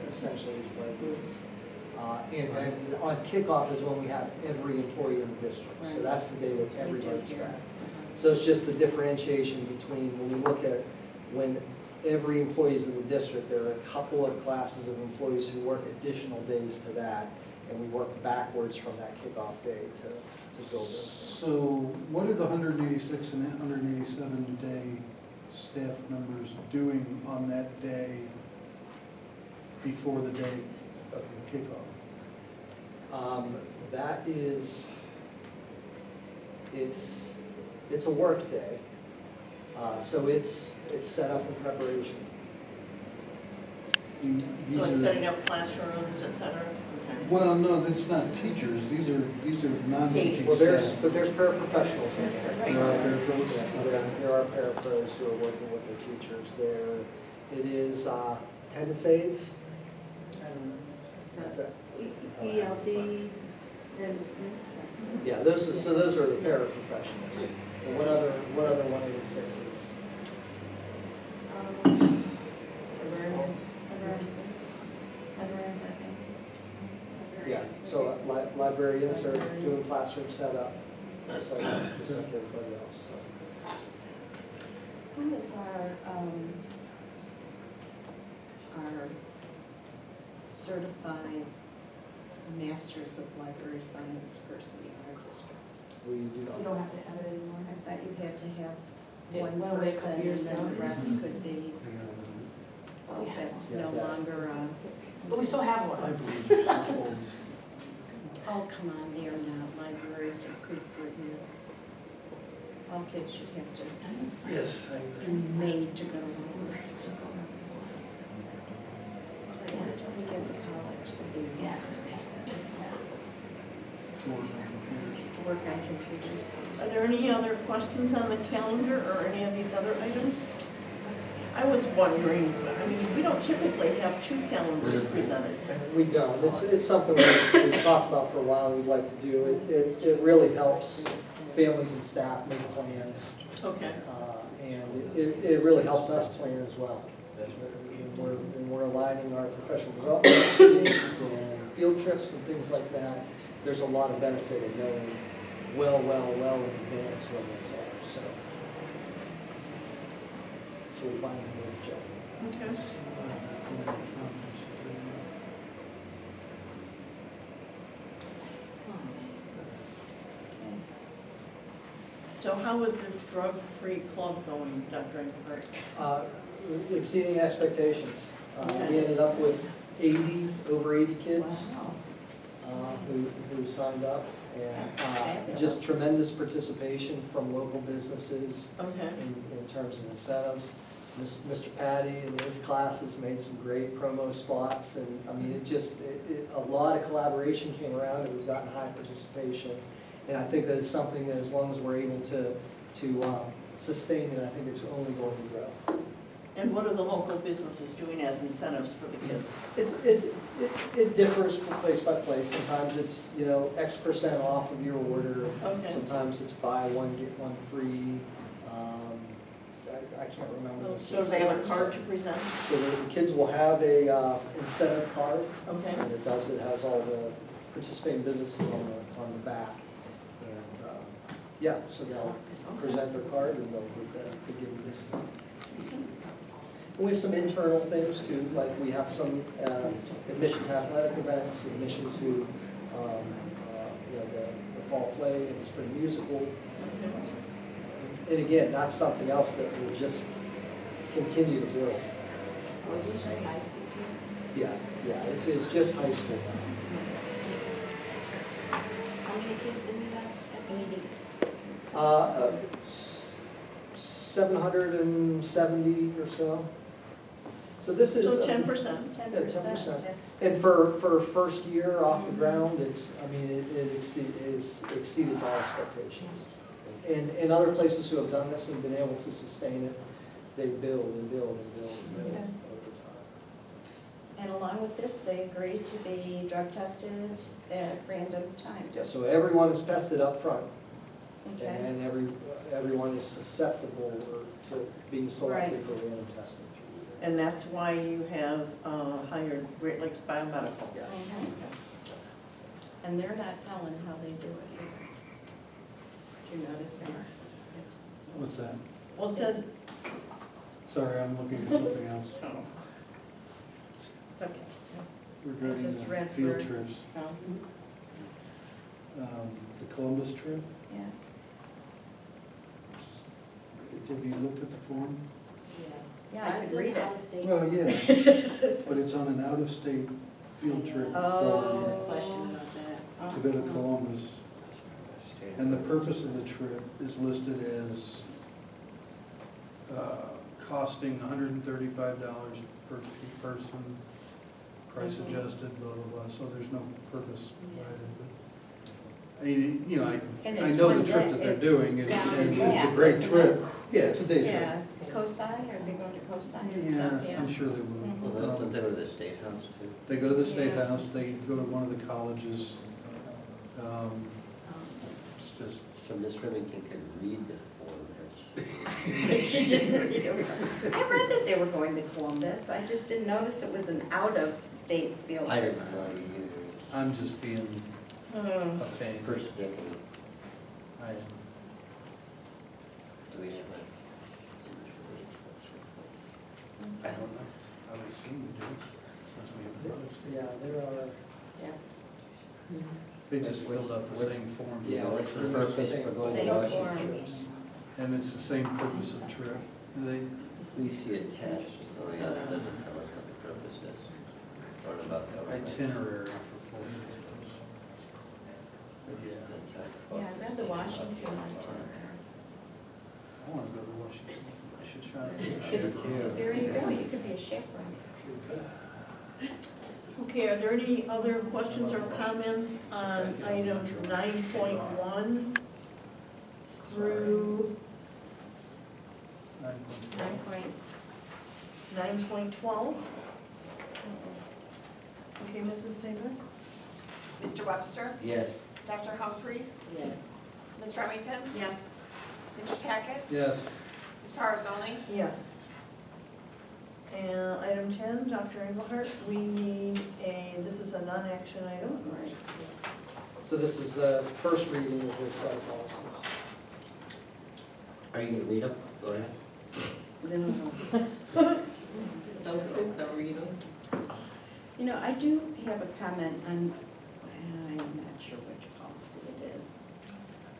Speaker 7: essentially is what it is. And then on kickoff is when we have every employee in the district. So that's the day that everybody's back. So it's just the differentiation between when we look at when every employee is in the district, there are a couple of classes of employees who work additional days to that, and we work backwards from that kickoff day to build those.
Speaker 4: So what are the 186 and 187 day staff members doing on that day before the day of the kickoff?
Speaker 7: That is, it's a work day. So it's set up in preparation.
Speaker 4: These
Speaker 1: So it's
Speaker 4: are-
Speaker 1: setting up classrooms, et cetera? Okay.
Speaker 4: Well, no, that's not teachers. These are non-teaching
Speaker 7: Well,
Speaker 4: staff.
Speaker 7: but there's paraprofessionals in there.
Speaker 1: Right.
Speaker 4: There are parapros?
Speaker 7: Yeah, so there are parapros who are working with their teachers there. It is attendance aides.
Speaker 8: ELD, and.
Speaker 7: Yeah, those are the paraprofessionals. And what other 186s? Yeah, so librarians are doing classroom setup, just like everybody else. So
Speaker 2: our certified Masters of Library Science person in our district?
Speaker 7: We do
Speaker 6: You
Speaker 7: not.
Speaker 6: don't have to have it anymore.
Speaker 2: I thought you had to have
Speaker 6: Yeah,
Speaker 2: one
Speaker 6: well, wait a couple
Speaker 2: person
Speaker 6: years
Speaker 2: and then
Speaker 6: down.
Speaker 2: the rest could be,
Speaker 6: Oh, yeah.
Speaker 2: that's
Speaker 7: Yeah,
Speaker 2: no
Speaker 7: that-
Speaker 2: longer,
Speaker 6: But we still have
Speaker 4: I
Speaker 6: one.
Speaker 4: believe it's always-
Speaker 2: oh, come on, they are not, libraries are good for you. All kids should have to
Speaker 4: Yes, I
Speaker 2: be
Speaker 4: agree.
Speaker 2: made to go to libraries. Until they get to college, they
Speaker 6: Yeah.
Speaker 4: More than computers.
Speaker 2: work on computers.
Speaker 1: Are there any other questions on the calendar or any of these other items? I was wondering, I mean, we don't typically have two calendars presented.
Speaker 7: We don't. It's something we've talked about for a while, we'd like to do. It really helps families and staff make plans,
Speaker 1: Okay.
Speaker 7: and it really helps us plan as well. And we're aligning our professional development activities and field trips and things like that. There's a lot of benefit in knowing well in advance when those are, so. So we find a good job.
Speaker 1: Okay. So how is this drug-free club going, Dr. Engelhardt?
Speaker 7: Exceeding expectations.
Speaker 1: Okay.
Speaker 7: We ended up with over 80 kids who signed up, and just tremendous participation from local businesses
Speaker 1: Okay.
Speaker 7: in terms of incentives. Mr. Patty and his classes made some great promo spots, and I mean, a lot of collaboration came around, and we've gotten high participation. And I think that it's something that as long as we're able to sustain it, I think it's only going to grow.
Speaker 1: And what are the local businesses doing as incentives for the kids?
Speaker 7: It differs from place by place. Sometimes it's, X% off of your order.
Speaker 1: Okay.
Speaker 7: Sometimes it's buy one, get one free. I can't remember. the
Speaker 1: So do they have a
Speaker 7: specifics.
Speaker 1: card to present?
Speaker 7: So the kids will have a incentive card,
Speaker 1: Okay.
Speaker 7: and it has all the participating businesses on the back. And, yeah, so they'll present their card and they'll give a discount. And we have some internal things too, like we have some admission to athletic events, admission to the fall play and the spring musical.
Speaker 1: Okay.
Speaker 7: And again, that's something else that will just continue to build. Yeah, it's just high school now.
Speaker 2: How many kids did we have?
Speaker 7: 770 or so. So this is.
Speaker 1: So 10%.
Speaker 7: 10%. And for first year off the ground, it exceeded our expectations. And other places who have done this and been able to sustain it, they build and build and build and build
Speaker 2: Okay.
Speaker 7: over time.
Speaker 2: And along with this, they agreed to be drug tested at random times.
Speaker 7: Yeah, so everyone is tested up front,
Speaker 2: Okay.
Speaker 7: and everyone is susceptible to being selected
Speaker 2: Right.
Speaker 7: for random testing through the year.
Speaker 1: And that's why you have hired Great Lakes Biomedical.
Speaker 7: Yeah.
Speaker 2: Mhm. And they're not telling how they do it either. Did you notice that?
Speaker 4: What's that?
Speaker 1: Well, it says,
Speaker 4: Sorry, I'm looking at something else.
Speaker 1: oh,
Speaker 2: It's okay.
Speaker 4: Regarding
Speaker 2: I just
Speaker 4: the
Speaker 2: read
Speaker 4: field
Speaker 2: through it.
Speaker 4: trips,
Speaker 2: No?
Speaker 4: the Columbus trip,
Speaker 2: Yeah.
Speaker 4: have you looked at the form?
Speaker 2: Yeah, I could read it.
Speaker 4: Well, yeah, but it's on an out-of-state field trip
Speaker 2: Oh.
Speaker 4: for,
Speaker 2: Question about that.
Speaker 4: to go to Columbus. And the purpose of the trip is listed as costing $135 per person, price adjusted, blah, blah, blah, so there's no purpose provided. But
Speaker 2: And
Speaker 4: I
Speaker 2: it's
Speaker 4: know
Speaker 2: one
Speaker 4: the trip
Speaker 2: day,
Speaker 4: that they're
Speaker 2: it's
Speaker 4: doing,
Speaker 2: down
Speaker 4: and
Speaker 2: in
Speaker 4: it's a
Speaker 2: Bath,
Speaker 4: great
Speaker 2: isn't
Speaker 4: trip.
Speaker 2: it?
Speaker 4: Yeah, it's a day trip.
Speaker 2: Yeah, it's COSI, or they go to COSI and
Speaker 4: Yeah,
Speaker 2: stuff, yeah.
Speaker 4: I'm sure they will.
Speaker 5: Well, don't they go to the State House too?
Speaker 4: They go to the State
Speaker 2: Yeah.
Speaker 4: House, they go to one of the colleges. It's just,
Speaker 5: So Miss Remington could read the form,
Speaker 2: But you didn't read it. I read that they were going to Columbus, I just didn't notice it was an out-of-state field
Speaker 5: I
Speaker 2: trip.
Speaker 5: didn't know either. It's
Speaker 4: I'm just being
Speaker 2: Hmm.
Speaker 4: a pain.
Speaker 5: first decade.
Speaker 4: I am.
Speaker 5: Do we have
Speaker 4: I don't know. I would assume we do, since we have brothers.
Speaker 7: Yeah, there are.
Speaker 2: Yes.
Speaker 4: They just filled out the same form. for
Speaker 5: Yeah,
Speaker 4: both
Speaker 5: what's the
Speaker 4: trips.
Speaker 5: purpose for going
Speaker 2: Same
Speaker 5: to Washington?
Speaker 2: form.
Speaker 4: And it's the same purpose of trip. They,
Speaker 5: We see attached. Oh, yeah, that doesn't tell us what the purpose is. Or about government.
Speaker 4: itinerary for 4 years. Yeah,
Speaker 2: Yeah, I read the Washington itinerary.
Speaker 4: I want to go to Washington. I should try to.
Speaker 2: There you go, you could be a chaperone.
Speaker 1: Okay, are there any other questions or comments on items 9.1 through 9.12? Okay, Mrs. Saber?
Speaker 3: Mr. Webster?
Speaker 5: Yes.
Speaker 3: Dr. Humphries?
Speaker 2: Yes.
Speaker 3: Ms. Remington?
Speaker 2: Yes.
Speaker 3: Mr. Tackett?
Speaker 4: Yes.
Speaker 3: Ms. Parzoni?
Speaker 1: Yes. And item 10, Dr. Engelhardt, we need this is a non-action item.
Speaker 2: Right.
Speaker 7: So this is the first reading of this set of policies.
Speaker 5: Are you gonna read them? Go ahead.
Speaker 2: You know, I do have a comment on, I'm not sure which policy it is.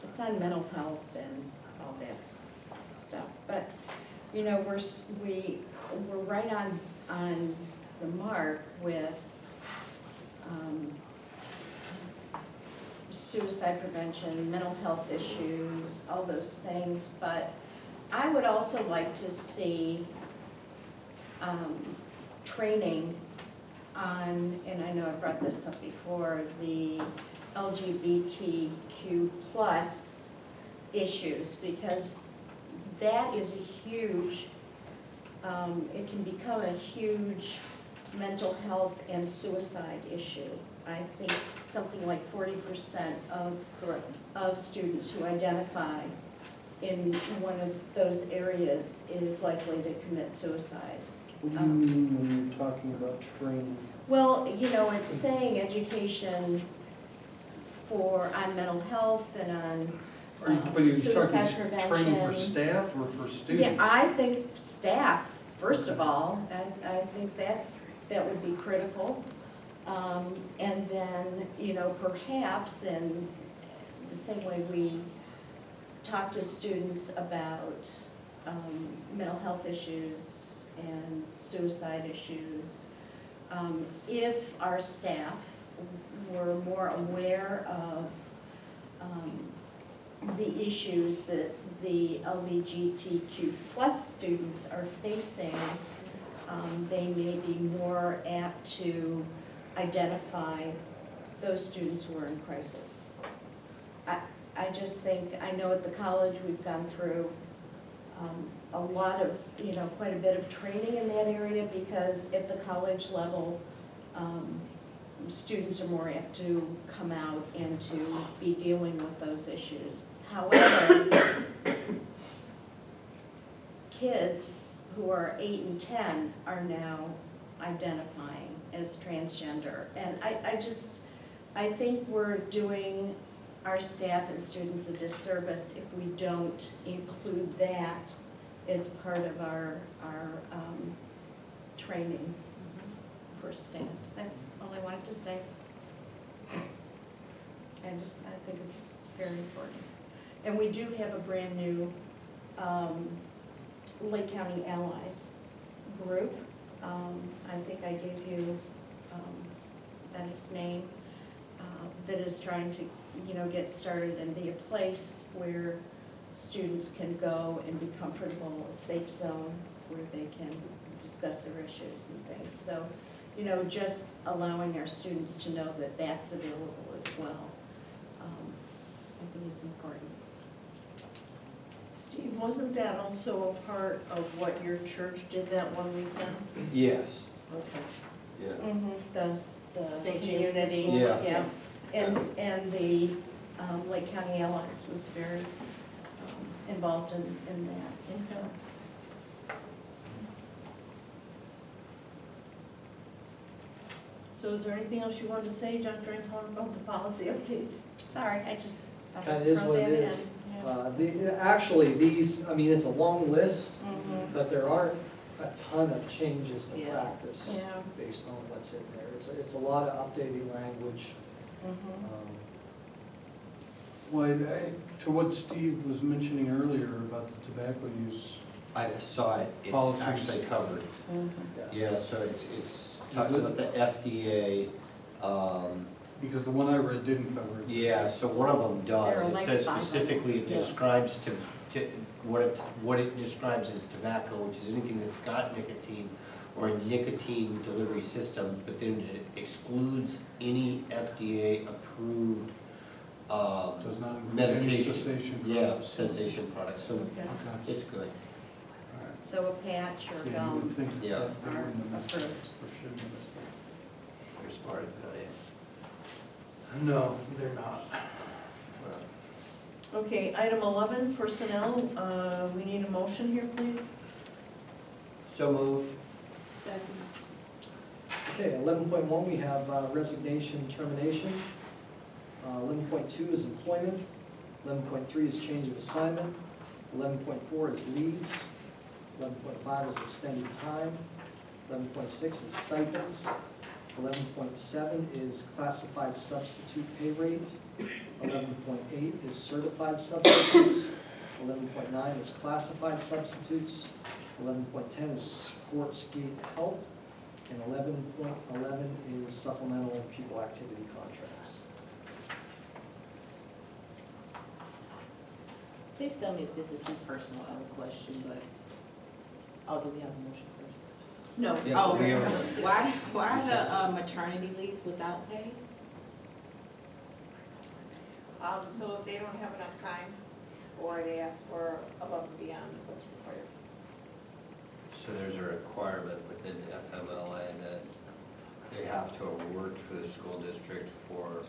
Speaker 2: It's on mental health and all that stuff, but, you know, we're right on the mark with suicide prevention, mental health issues, all those things, but I would also like to see training on, and I know I brought this up before, the LGBTQ plus issues, because that is a huge, it can become a huge mental health and suicide issue. I think something like 40% of students who identify in one of those areas is likely to commit suicide.
Speaker 4: What do you mean when you're talking about training?
Speaker 2: Well, you know, it's saying education on mental health and on
Speaker 4: But you're
Speaker 2: suicide
Speaker 4: talking
Speaker 2: prevention.
Speaker 4: training for staff or for students?
Speaker 2: Yeah, I think staff, first of all, I think that would be critical. And then, you know, perhaps in the same way we talk to students about mental health issues and suicide issues, if our staff were more aware of the issues that the LGBTQ plus students are facing, they may be more apt to identify those students who are in crisis. I just think, I know at the college we've gone through a lot of, you know, quite a bit of training in that area, because at the college level, students are more apt to come out and to be dealing with those issues. However, kids who are 8 and 10 are now identifying as transgender. And I think we're doing our staff and students a disservice if we don't include that as part of our training for staff. That's all I wanted to say. I think it's very important. And we do have a brand new Lake County Allies group. I think I gave you Benny's name, that is trying to, you know, get started and be a place where students can go and be comfortable, a safe zone where they can discuss their issues and things. So, you know, just allowing our students to know that that's available as well, I think is important.
Speaker 1: Steve, wasn't that also a part of what your church did that one weekend?
Speaker 5: Yes.
Speaker 1: Okay.
Speaker 5: Yeah.
Speaker 2: The
Speaker 1: St. James
Speaker 2: community,
Speaker 1: School?
Speaker 2: yeah. And the Lake County Allies was very involved in that. And so,
Speaker 1: So is there anything else you wanted to say, Dr. Anton, about the policy updates?
Speaker 2: sorry, I just. thought
Speaker 7: Kind
Speaker 2: I'd
Speaker 7: of is
Speaker 2: throw
Speaker 7: what it
Speaker 2: that
Speaker 7: is.
Speaker 2: in. Yeah.
Speaker 7: Actually, these, I mean, it's a long list,
Speaker 2: Mhm.
Speaker 7: but there aren't a ton of changes to
Speaker 8: Yeah.
Speaker 7: practice
Speaker 2: Yeah.
Speaker 7: based on what's in there. It's a lot of updating language.
Speaker 2: Mhm.
Speaker 4: Well, to what Steve was mentioning earlier about the tobacco use,
Speaker 5: I saw it, it's
Speaker 4: Policies.
Speaker 5: actually covered.
Speaker 2: Mhm.
Speaker 5: Yeah, so it's talks about the FDA,
Speaker 4: because the one I read didn't cover it.
Speaker 5: yeah, so one of them
Speaker 2: There are
Speaker 5: does. It
Speaker 2: like
Speaker 5: says
Speaker 2: 500.
Speaker 5: specifically, it
Speaker 2: Yes.
Speaker 5: describes what it describes as tobacco, which is anything that's got nicotine or a nicotine delivery system, but then it excludes any FDA-approved
Speaker 4: Does not include any
Speaker 5: medication.
Speaker 4: cessation.
Speaker 5: Yeah,
Speaker 4: products.
Speaker 5: cessation products, so
Speaker 1: Okay.
Speaker 4: Okay.
Speaker 5: it's good.
Speaker 4: All right.
Speaker 2: So a patch or
Speaker 4: Yeah, you would
Speaker 2: gum.
Speaker 4: think that
Speaker 5: Yeah.
Speaker 4: they wouldn't have missed it,
Speaker 1: Approved.
Speaker 4: or shouldn't have missed
Speaker 5: You're smart to tell you.
Speaker 4: it. No, they're not.
Speaker 1: Okay, item 11, personnel, we need a motion here, please.
Speaker 5: So moved.
Speaker 7: Okay, 11.1, we have resignation, termination. 11.2 is employment. 11.3 is change of assignment. 11.4 is leaves. 11.5 is extended time. 11.6 is stipends. 11.7 is classified substitute pay rate. 11.8 is certified substitutes. 11.9 is classified substitutes. 11.10 is sports gate help. And 11.11 is supplemental pupil activity contracts.
Speaker 10: Please tell me if this is too personal of a question, but, oh, do we have a motion first?
Speaker 1: No.
Speaker 5: Yeah,
Speaker 10: Oh,
Speaker 5: we
Speaker 10: okay.
Speaker 5: are-
Speaker 10: Why are the maternity leaves without pay?
Speaker 6: So if they don't have enough time, or they ask for above and beyond what's required.
Speaker 5: So there's a requirement within FMLA that they have to have worked for the school district or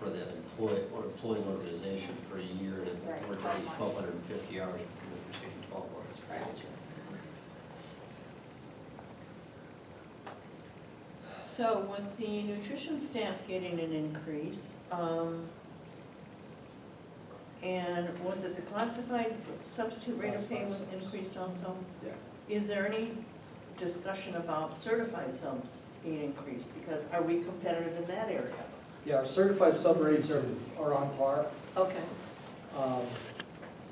Speaker 5: for the employing organization for a year and have
Speaker 6: Right,
Speaker 5: worked at least
Speaker 6: 12
Speaker 5: 1,250 hours within the preceding 12 months.
Speaker 10: Gotcha.
Speaker 1: So was the nutrition staff getting an increase? And was it the classified substitute rate of pay was increased also?
Speaker 7: Yeah.
Speaker 1: Is there any discussion about certified subs being increased? Because are we competitive in that area?
Speaker 7: Yeah, our certified sub rates are on par.
Speaker 1: Okay.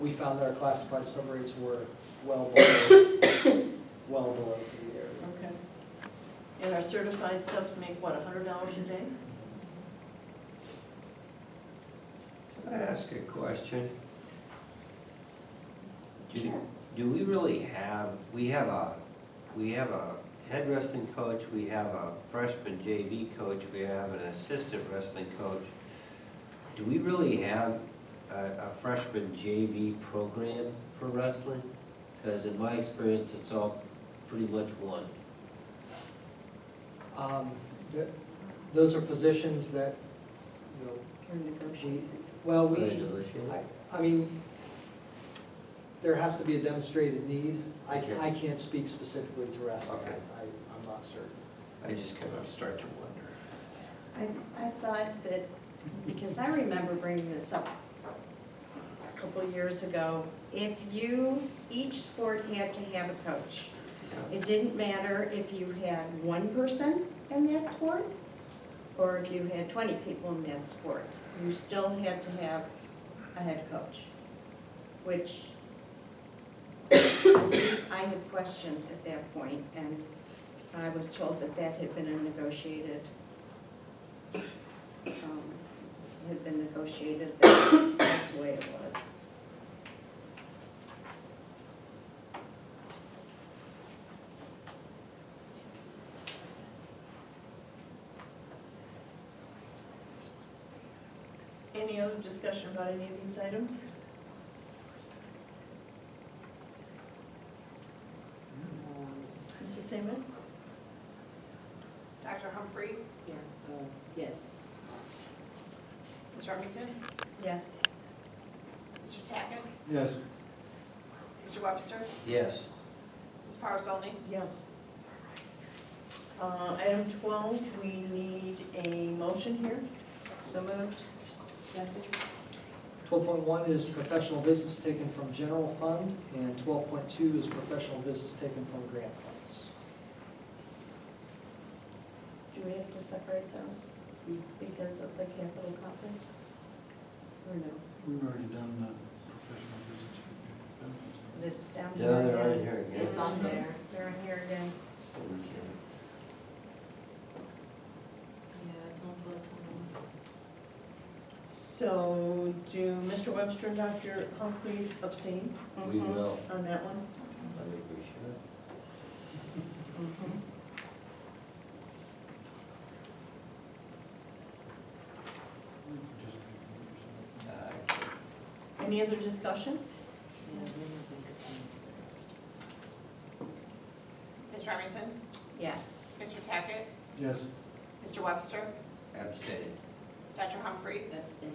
Speaker 7: We found that our classified sub rates were well below for the area.
Speaker 1: Okay. And our certified subs make what, $100 a day?
Speaker 5: Can I ask a question? Do we really have, we have a head wrestling coach, we have a freshman JV coach, we have an assistant wrestling coach. Do we really have a freshman JV program for wrestling? Because in my experience, it's all pretty much one.
Speaker 7: Those are positions that, you know,
Speaker 1: Or negotiate?
Speaker 7: well,
Speaker 5: Are they
Speaker 7: we,
Speaker 5: negotiable?
Speaker 7: I mean, there has to be a demonstrated need.
Speaker 5: Okay.
Speaker 7: I can't speak specifically to wrestling.
Speaker 5: Okay.
Speaker 7: I'm not certain.
Speaker 5: I just kind of start to wonder.
Speaker 2: I thought that, because I remember bringing this up a couple of years ago, if each sport had to have a coach. It didn't matter if you had one person in that sport, or if you had 20 people in that sport. You still had to have a head coach, which I had questioned at that point, and I was told that that had been a negotiated, that that's the way it was.
Speaker 1: Any other discussion about any of these items? Mrs. Seaman?
Speaker 6: Dr. Humphries,
Speaker 10: Yeah. Yes.
Speaker 6: Ms. Remington,
Speaker 2: Yes.
Speaker 6: Mr. Tackett,
Speaker 4: Yes.
Speaker 6: Mr. Webster,
Speaker 5: Yes.
Speaker 6: Ms. Parsoni,
Speaker 1: Yes. Item 12, we need a motion here.
Speaker 2: So moved.
Speaker 7: 12.1 is professional visits taken from general fund, and 12.2 is professional visits taken from grant fund.
Speaker 2: Do we have to separate those because of the capital conference? Or no?
Speaker 4: We've already done the professional visits for benefits.
Speaker 2: But it's down here.
Speaker 5: Yeah, they're
Speaker 2: again.
Speaker 5: right here again.
Speaker 3: It's on there.
Speaker 2: They're in here again.
Speaker 10: Yeah, it's on for
Speaker 1: So do Mr. Webster and Dr. Humphries abstain
Speaker 5: We
Speaker 2: Mhm.
Speaker 5: will.
Speaker 1: on that one?
Speaker 5: I think we should.
Speaker 2: Mhm.
Speaker 1: Any other discussion?
Speaker 6: Ms. Remington?
Speaker 2: Yes.
Speaker 6: Mr. Tackett?
Speaker 4: Yes.
Speaker 6: Mr. Webster?
Speaker 5: Abstain.
Speaker 6: Dr. Humphries?
Speaker 10: Abstain.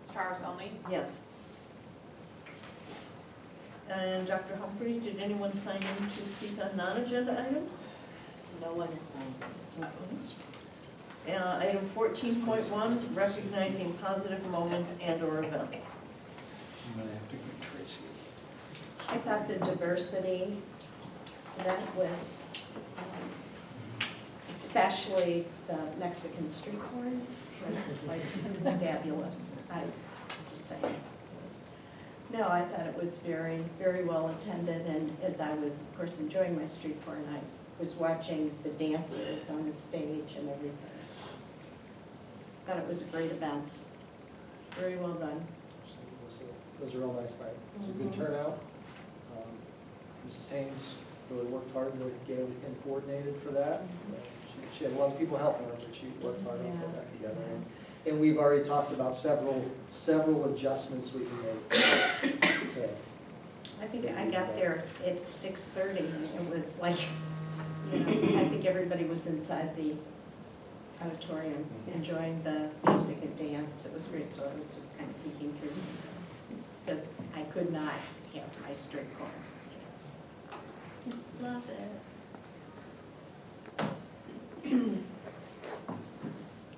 Speaker 6: Ms. Powers only?
Speaker 1: Yes. And Dr. Humphries, did anyone sign in to speak on non-agenda items?
Speaker 10: No one is signed.
Speaker 1: Item 14.1, recognizing positive moments and/or events.
Speaker 4: I'm gonna have to get Tracy.
Speaker 2: I thought the diversity, that was, especially the Mexican street corn, was like fabulous. I just saying. No, I thought it was very, very well attended, and as I was, of course, enjoying my street corn, I was watching the dancers on the stage and everything. Thought it was a great event. Very well done.
Speaker 7: So it was a real nice night. It was a good
Speaker 2: Mhm.
Speaker 7: turnout. Mrs. Haynes really worked hard to get everything coordinated for that. She had a lot of people helping her, but she worked hard on putting that together. And we've already talked about several adjustments we can make to.
Speaker 2: I think I got there at 6:30, and it was like, you know, I think everybody was inside the auditorium enjoying the music and dance. It was great, so I was just kind of peeking through, because I could not have my street corn. Just love it.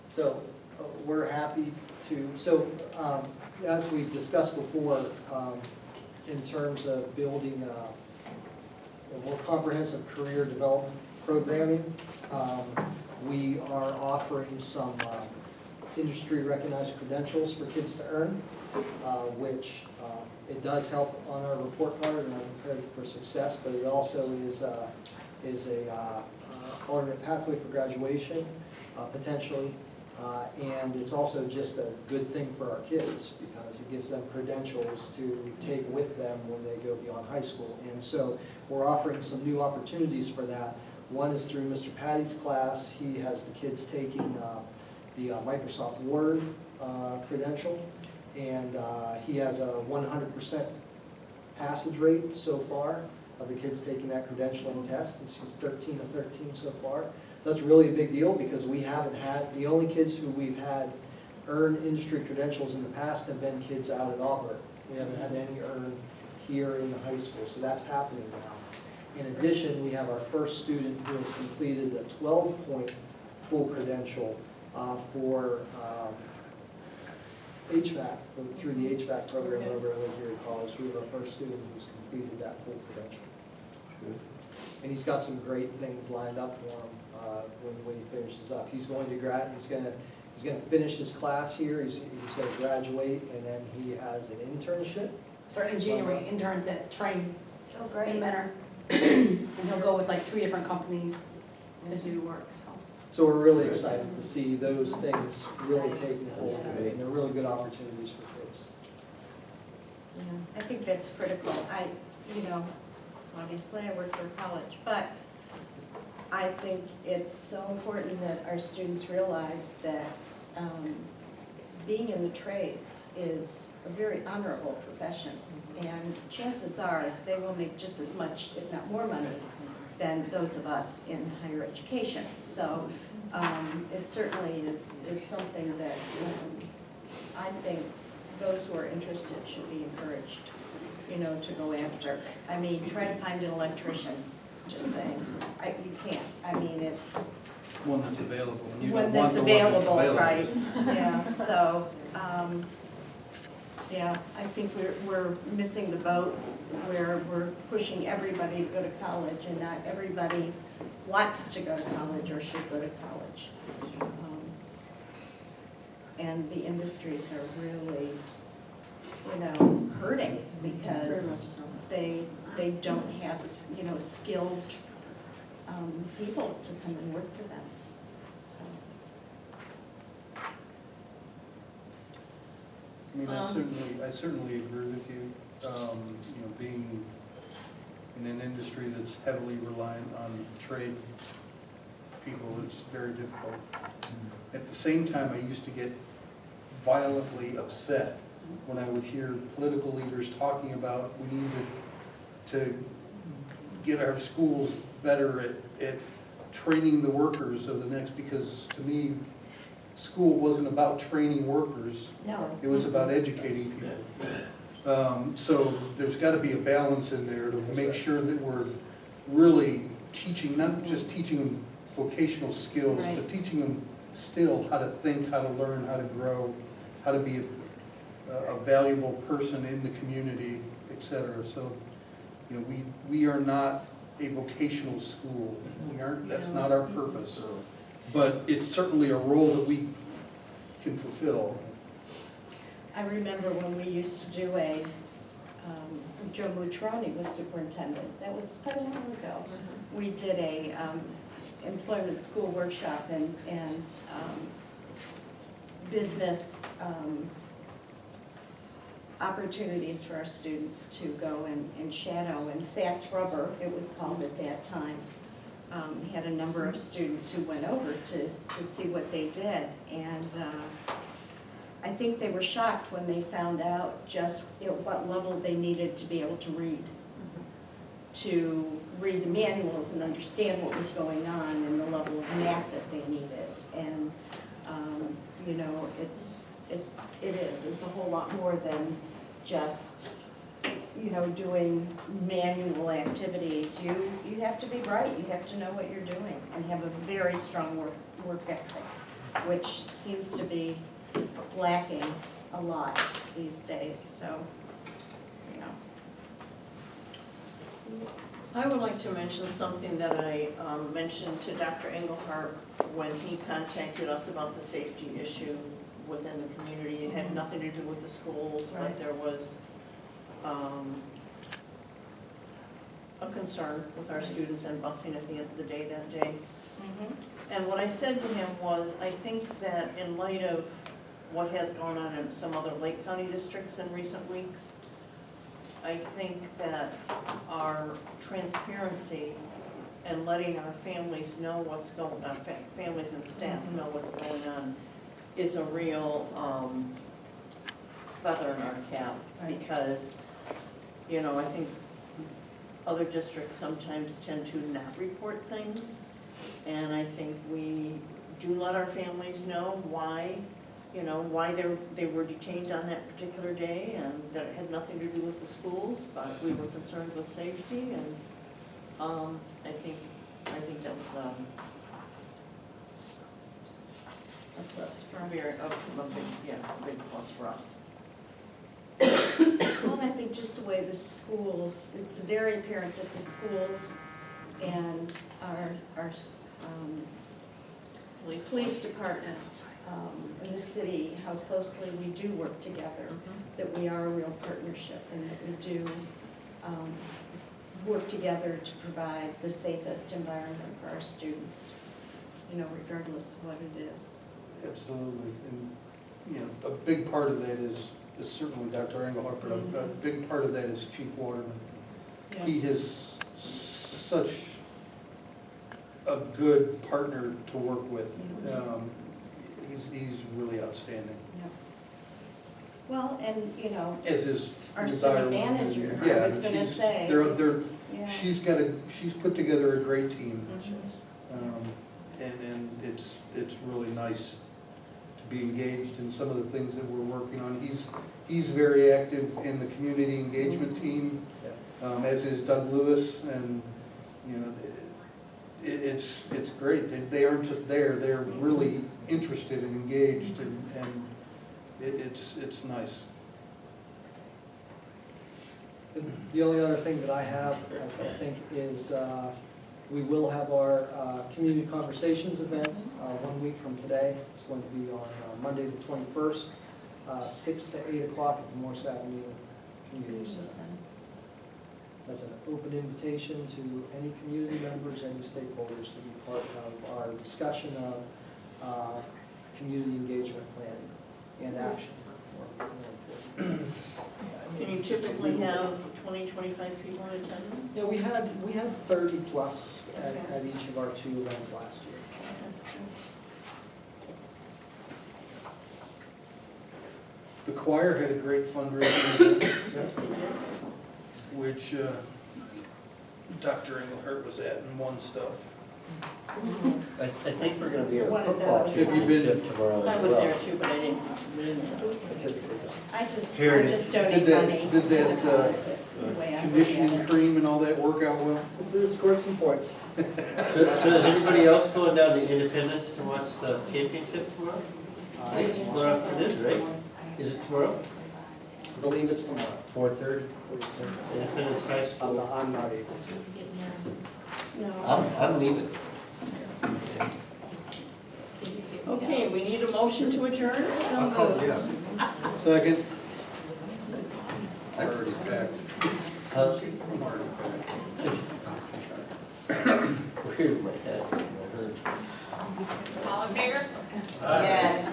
Speaker 7: So we're happy to, so as we've discussed before, in terms of building a more comprehensive career development programming, we are offering some industry recognized credentials for kids to earn, which it does help on our report card and on credit for success, but it also is a alternate pathway for graduation, potentially. And it's also just a good thing for our kids because it gives them credentials to take with them when they go beyond high school. And so we're offering some new opportunities for that. One is through Mr. Patty's class. He has the kids taking the Microsoft Word credential, and he has a 100% passage rate so far of the kids taking that credentialing test. He's 13 of 13 so far. That's really a big deal because we haven't had, the only kids who we've had earn industry credentials in the past have been kids out at Auburn. We haven't had any earn here in the high school, so that's happening now. In addition, we have our first student who has completed a 12-point full credential for HVAC, through the HVAC program
Speaker 1: Okay.
Speaker 7: over at Lake Erie College. We have our first student who's completed that full credential. And he's got some great things lined up for him when he finishes up. He's going to he's going to finish his class here. He's going to graduate, and then he has an internship.
Speaker 11: Starting in January, interns at Train
Speaker 2: Oh,
Speaker 11: in Mentor. And he'll go with like 3 different companies to do work, so.
Speaker 7: So we're really excited to see those things really taking hold, and they're really good opportunities for kids.
Speaker 2: Yeah, I think that's critical. Obviously I work for a college, but I think it's so important that our students realize that being in the trades is a very honorable profession. And chances are they will make just as much, if not more money, than those of us in higher education. So it certainly is something that I think those who are interested should be encouraged, to go after. I mean, try to find an electrician, just saying. You can't. I mean, it's
Speaker 4: One that's available. and you
Speaker 2: one
Speaker 4: don't want
Speaker 2: that's
Speaker 4: the one
Speaker 2: available, right? Yeah, so, yeah, I think we're missing the boat where we're pushing everybody to go to college and not everybody wants to go to college or should go to college. And the industries are really, hurting because they don't have, skilled people to come and work for them. So,
Speaker 4: I mean, I certainly agree with you. Being in an industry that's heavily reliant on trade people, it's very difficult. At the same time, I used to get violently upset when I would hear political leaders talking about we need to get our schools better at training the workers of the next, because to me, school wasn't about training workers.
Speaker 2: no.
Speaker 4: It was about educating people. So there's got to be a balance in there to make sure that we're really teaching, not just teaching them vocational skills,
Speaker 2: Right.
Speaker 4: but teaching them still how to think, how to learn, how to grow, how to be a valuable person in the community, et cetera. So, we are not a vocational school. We aren't, that's not our purpose. But it's certainly a role that we can fulfill.
Speaker 2: I remember when we used to do Joe Mutroni was superintendent, that was quite a while ago. We did a employment school workshop and business opportunities for our students to go and shadow, and SAS Rubber, it was called at that time, had a number of students who went over to see what they did, and I think they were shocked when they found out just what level they needed to be able to read the manuals and understand what was going on and the level of math that they needed. And, it's a whole lot more than just, doing manual activities. You have to be bright, you have to know what you're doing and have a very strong work ethic, which seems to be lacking a lot these days, so,
Speaker 1: I would like to mention something that I mentioned to Dr. Engelhardt when he contacted us about the safety issue within the community. It had nothing to do with the schools, but
Speaker 2: Right.
Speaker 1: there was a concern with our students and busing at the end of the day that day. And what I said to him was, I think that in light of what has gone on in some other Lake County districts in recent weeks, I think that our transparency and letting our families know what's going on, families and staff know what's going on, is a real feather in our cap.
Speaker 2: Right.
Speaker 1: Because, I think other districts sometimes tend to not report things. And I think we do let our families know why they were detained on that particular day, and that it had nothing to do with the schools, but we were concerned with safety, and I think that was a plus, a big plus for us.
Speaker 2: Well, I think just the way the schools, it's very apparent that the schools and our police department in the city, how closely we do work together, that we are a real partnership, and that we do work together to provide the safest environment for our students, regardless of what it is.
Speaker 4: Absolutely. And, a big part of that is certainly Dr. Engelhardt, but a big part of that is Chief Waterman.
Speaker 1: Yeah.
Speaker 4: He is such a good partner to work with. He's really outstanding.
Speaker 2: Yeah. Well, and,
Speaker 4: As is
Speaker 2: our
Speaker 4: Desire
Speaker 2: city
Speaker 4: Woman.
Speaker 2: manager,
Speaker 4: Yeah,
Speaker 2: I was gonna
Speaker 4: she's-
Speaker 2: say.
Speaker 4: They're,
Speaker 2: Yeah.
Speaker 4: she's put together a great team.
Speaker 2: Mhm.
Speaker 4: And it's really nice to be engaged in some of the things that we're working on. He's very active in the community engagement team, as is Doug Lewis, and, it's great. They aren't just there, they're really interested and engaged, and it's nice.
Speaker 7: The only other thing that I have, I think, is We will have our community conversations event 1 week from today. It's going to be on Monday the 21st, 6 to 8 o'clock at the Morse Avenue Community Center. That's an open invitation to any community members, any stakeholders to be part of our discussion of community engagement planning and action.
Speaker 1: Can you typically have 20, 25 people in attendance?
Speaker 7: Yeah, we had 30 plus at each of our 2 events last year.
Speaker 4: The choir had a great fundraising event,
Speaker 1: Yes, they did.
Speaker 4: which Dr. Engelhardt was at and won stuff.
Speaker 5: I think we're gonna be at a
Speaker 8: One of
Speaker 5: football
Speaker 8: those.
Speaker 4: Have you been-
Speaker 5: championship tomorrow as
Speaker 1: I
Speaker 5: well.
Speaker 1: was there too, but I didn't.
Speaker 8: I just
Speaker 5: Heritage.
Speaker 8: donate
Speaker 4: Did that-
Speaker 8: money
Speaker 4: did
Speaker 8: to
Speaker 4: that,
Speaker 8: the cause. It's the way I look at
Speaker 4: Conditioning
Speaker 8: it.
Speaker 4: cream and all that work out well?
Speaker 7: It scored some points.
Speaker 5: So is everybody else going down to Independence to watch the championship tomorrow? I think it's tomorrow afternoon, right? Is it tomorrow?
Speaker 7: I believe it's tomorrow.
Speaker 5: 4:30? Independence High School.
Speaker 7: I'm not able to.
Speaker 8: No.
Speaker 5: I'm leaving.
Speaker 1: Okay, we need a motion to adjourn?
Speaker 8: So
Speaker 5: I'll call
Speaker 8: moved.
Speaker 5: Jim.
Speaker 4: Second? Already packed.
Speaker 5: Huh?
Speaker 4: I'm already packed.
Speaker 5: Where's my desk?
Speaker 3: All in favor?
Speaker 5: Yes.